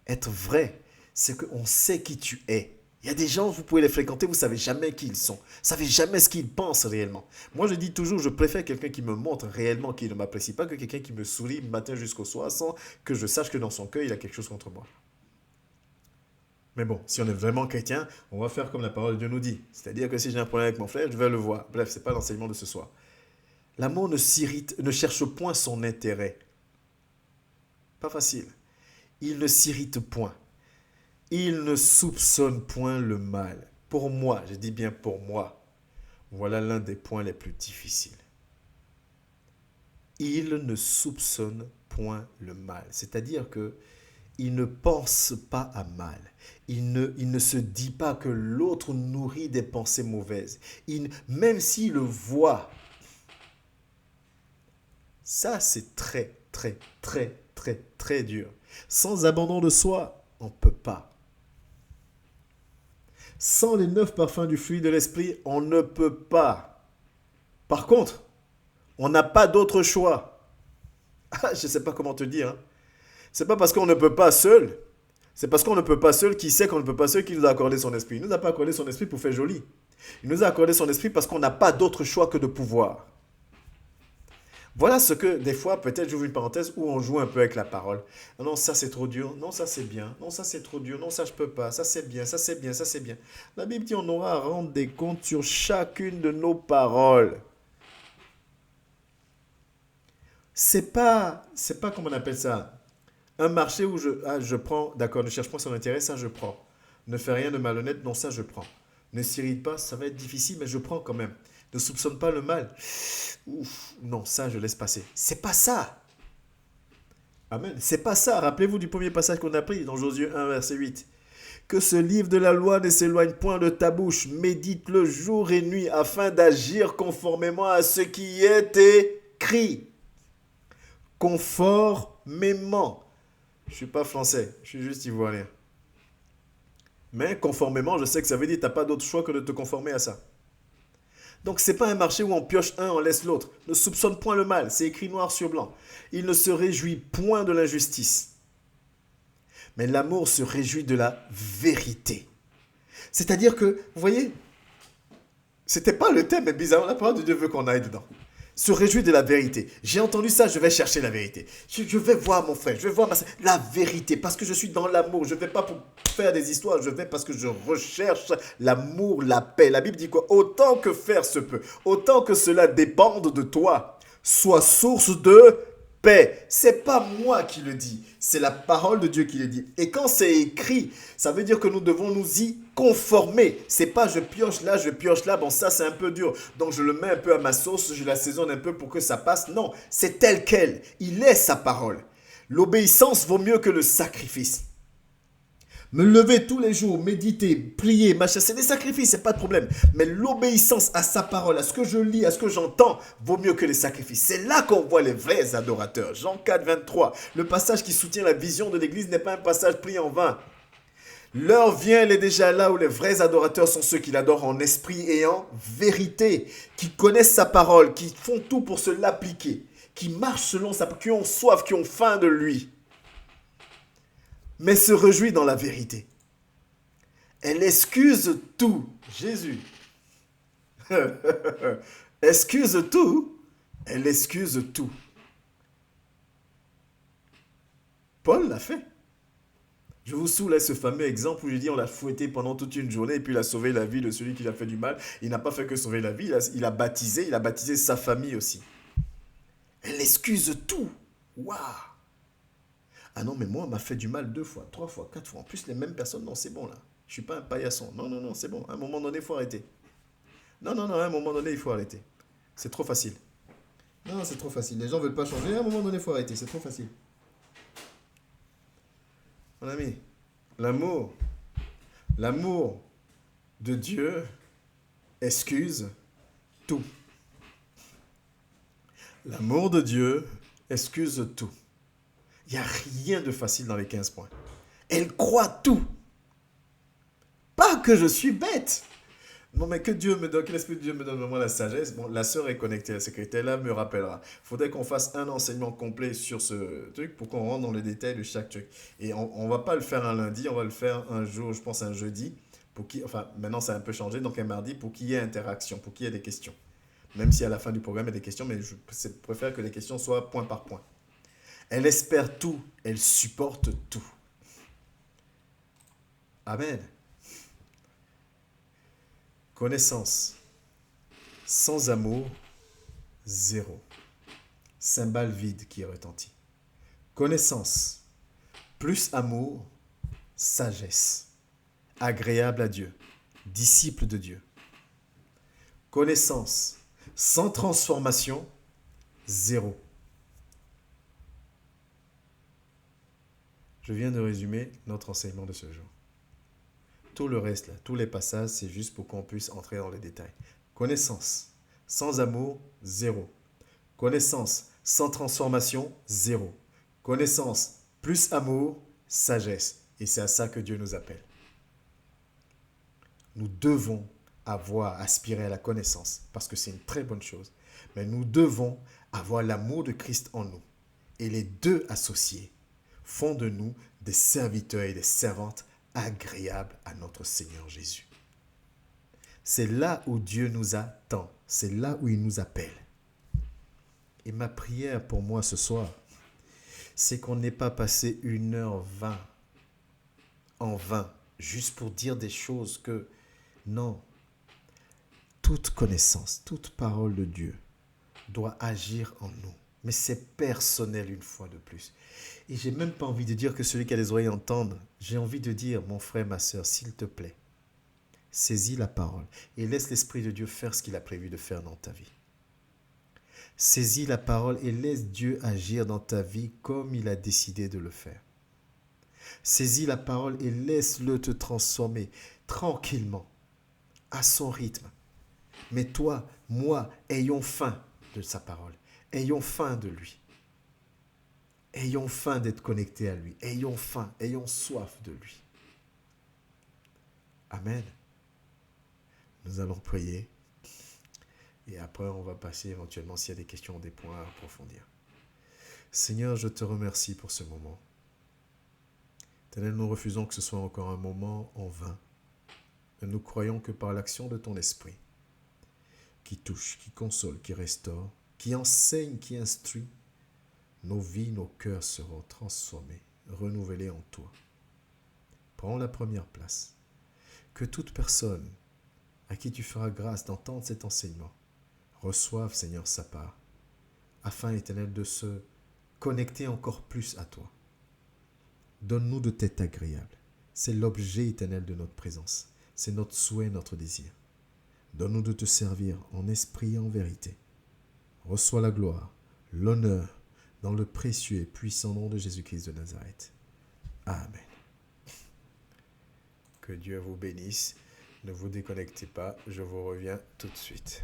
Être vrai, c'est qu'on sait qui tu es. Il y a des gens, vous pouvez les fréquenter, vous ne savez jamais qui ils sont. Vous ne savez jamais ce qu'ils pensent réellement. Moi, je dis toujours, je préfère quelqu'un qui me montre réellement qu'il ne m'apprécie pas que quelqu'un qui me sourit du matin jusqu'au soir sans que je sache que dans son cœur, il a quelque chose contre moi. Mais bon, si on est vraiment chrétien, on va faire comme la parole de Dieu nous dit. C'est-à-dire que si j'ai un problème avec mon frère, je vais le voir. Bref, ce n'est pas l'enseignement de ce soir. L'amour ne cherche point son intérêt. Pas facile. Il ne s'irrite point. Il ne soupçonne point le mal. Pour moi, je dis bien pour moi, voilà l'un des points les plus difficiles. Il ne soupçonne point le mal. C'est-à-dire que il ne pense pas à mal. Il ne se dit pas que l'autre nourrit des pensées mauvaises. Même s'il le voit, ça c'est très, très, très, très, très dur. Sans abandon de soi, on ne peut pas. Sans les 9 parfums du fruit de l'esprit, on ne peut pas. Par contre, on n'a pas d'autre choix. Je ne sais pas comment te dire. C'est pas parce qu'on ne peut pas seul. C'est parce qu'on ne peut pas seul qu'il sait qu'on ne peut pas seul qu'il nous a accordé son esprit. Il ne nous a pas accordé son esprit pour faire joli. Il nous a accordé son esprit parce qu'on n'a pas d'autre choix que de pouvoir. Voilà ce que, des fois, peut-être j'ouvre une parenthèse où on joue un peu avec la parole. Non, ça c'est trop dur. Non, ça c'est bien. Non, ça c'est trop dur. Non, ça je peux pas. Ça c'est bien. Ça c'est bien. Ça c'est bien. La Bible dit on aura à rendre des comptes sur chacune de nos paroles. C'est pas comment on appelle ça. Un marché où je prends, d'accord, ne cherche pas son intérêt, ça je prends. Ne fais rien de malhonnête, non, ça je prends. Ne s'irrite pas, ça va être difficile, mais je prends quand même. Ne soupçonne pas le mal. Ouf, non, ça je laisse passer. C'est pas ça. Amen. C'est pas ça. Rappelez-vous du premier passage qu'on a pris dans Josué 1, verset 8. Que ce livre de la loi ne s'éloigne point de ta bouche. Médite-le jour et nuit afin d'agir conformément à ce qui est écrit. Conformément. Je ne suis pas français, je suis juste ivoirien. Mais conformément, je sais que ça veut dire que tu n'as pas d'autre choix que de te conformer à ça. Donc ce n'est pas un marché où on pioche un, on laisse l'autre. Ne soupçonne point le mal, c'est écrit noir sur blanc. Il ne se réjouit point de l'injustice. Mais l'amour se réjouit de la vérité. C'est-à-dire que, vous voyez, c'était pas le thème, mais bizarrement, la parole de Dieu veut qu'on aille dedans. Se réjouir de la vérité. J'ai entendu ça, je vais chercher la vérité. Je vais voir mon frère, je vais voir la vérité, parce que je suis dans l'amour. Je ne vais pas pour faire des histoires, je vais parce que je recherche l'amour, la paix. La Bible dit quoi? Autant que faire se peut, autant que cela dépende de toi, sois source de paix. C'est pas moi qui le dis, c'est la parole de Dieu qui le dit. Et quand c'est écrit, ça veut dire que nous devons nous y conformer. C'est pas je pioche là, bon ça c'est un peu dur, donc je le mets un peu à ma sauce, je l'assaisonne un peu pour que ça passe. Non, c'est tel quel, il est sa parole. L'obéissance vaut mieux que le sacrifice. Me lever tous les jours, méditer, prier, machin, c'est des sacrifices, c'est pas de problème. Mais l'obéissance à sa parole, à ce que je lis, à ce que j'entends, vaut mieux que les sacrifices. C'est là qu'on voit les vrais adorateurs. Jean 4, 23. Le passage qui soutient la vision de l'Église n'est pas un passage pris en vain. L'heure vient, elle est déjà là où les vrais adorateurs sont ceux qui l'adorent en esprit et en vérité, qui connaissent sa parole, qui font tout pour se l'appliquer, qui marchent selon sa parole, qui ont soif, qui ont faim de lui. Mais se réjouit dans la vérité. Elle excuse tout. Jésus. Excuse tout. Elle excuse tout. Paul l'a fait. Je vous soumets ce fameux exemple où je dis on l'a fouetté pendant toute une journée et puis il a sauvé la vie de celui qui lui a fait du mal. Il n'a pas fait que sauver la vie, il a baptisé sa famille aussi. Elle excuse tout. Waouh! Ah non, mais moi, on m'a fait du mal 2 fois, 3 fois, 4 fois. En plus, les mêmes personnes, non, c'est bon là. Je suis pas un paillasson. Non, non, non, c'est bon. À un moment donné, il faut arrêter. Non, non, non, à un moment donné, il faut arrêter. C'est trop facile. Non, c'est trop facile. Les gens veulent pas changer. À un moment donné, il faut arrêter. C'est trop facile. Mon ami, l'amour, l'amour de Dieu excuse tout. L'amour de Dieu excuse tout. Il n'y a rien de facile dans les 15 points. Elle croit tout. Pas que je suis bête. Non, mais que Dieu me donne, que l'Esprit de Dieu me donne vraiment la sagesse. Bon, la sœur est connectée, la secrétaire là me rappellera. Il faudrait qu'on fasse un enseignement complet sur ce truc pour qu'on rentre dans les détails de chaque truc. Et on ne va pas le faire un lundi, on va le faire un jour, je pense un jeudi. Enfin, maintenant ça a un peu changé, donc un mardi pour qu'il y ait interaction, pour qu'il y ait des questions. Même si à la fin du programme il y a des questions, mais je préfère que les questions soient point par point. Elle espère tout, elle supporte tout. Amen. Connaissance. Sans amour, zéro. Cymbale vide qui retentit. Connaissance. Plus amour, sagesse. Agréable à Dieu. Disciple de Dieu. Connaissance. Sans transformation, zéro. Je viens de résumer notre enseignement de ce jour. Tout le reste, là, tous les passages, c'est juste pour qu'on puisse entrer dans les détails. Connaissance, sans amour, zéro. Connaissance, sans transformation, zéro. Connaissance, plus amour, sagesse. Et c'est à ça que Dieu nous appelle. Nous devons aspirer à la connaissance, parce que c'est une très bonne chose. Mais nous devons avoir l'amour de Christ en nous. Et les deux associés font de nous des serviteurs et des servantes agréable à notre Seigneur Jésus. C'est là où Dieu nous attend. C'est là où il nous appelle. Et ma prière pour moi ce soir, c'est qu'on n'ait pas passé 1h20 en vain, juste pour dire des choses que, non, toute connaissance, toute parole de Dieu doit agir en nous. Mais c'est personnel une fois de plus. Et j'ai même pas envie de dire que celui qui a les oreilles entende. J'ai envie de dire, mon frère, ma soeur, s'il te plaît, saisis la parole et laisse l'Esprit de Dieu faire ce qu'il a prévu de faire dans ta vie. Saisis la parole et laisse Dieu agir dans ta vie comme il a décidé de le faire. Saisis la parole et laisse-le te transformer tranquillement, à son rythme. Mais toi, moi, ayons faim de sa parole. Ayons faim de lui. Ayons faim d'être connectés à lui. Ayons faim, ayons soif de lui. Amen. Nous allons prier. Et après, on va passer éventuellement, s'il y a des questions ou des points à approfondir. Seigneur, je te remercie pour ce moment. Éternel, nous refusons que ce soit encore un moment en vain. Et nous croyons que par l'action de ton esprit, qui touche, qui console, qui restaure, qui enseigne, qui instruit, nos vies, nos cœurs seront transformés, renouvelés en toi. Prends la première place. Que toute personne à qui tu feras grâce d'entendre cet enseignement reçoive, Seigneur, sa part, afin, Éternel, de se connecter encore plus à toi. Donne-nous de t'être agréable. C'est l'objet, Éternel, de notre présence. C'est notre souhait, notre désir. Donne-nous de te servir en esprit et en vérité. Reçois la gloire, l'honneur, dans le précieux et puissant nom de Jésus-Christ de Nazareth. Amen. Que Dieu vous bénisse. Ne vous déconnectez pas, je vous reviens tout de suite.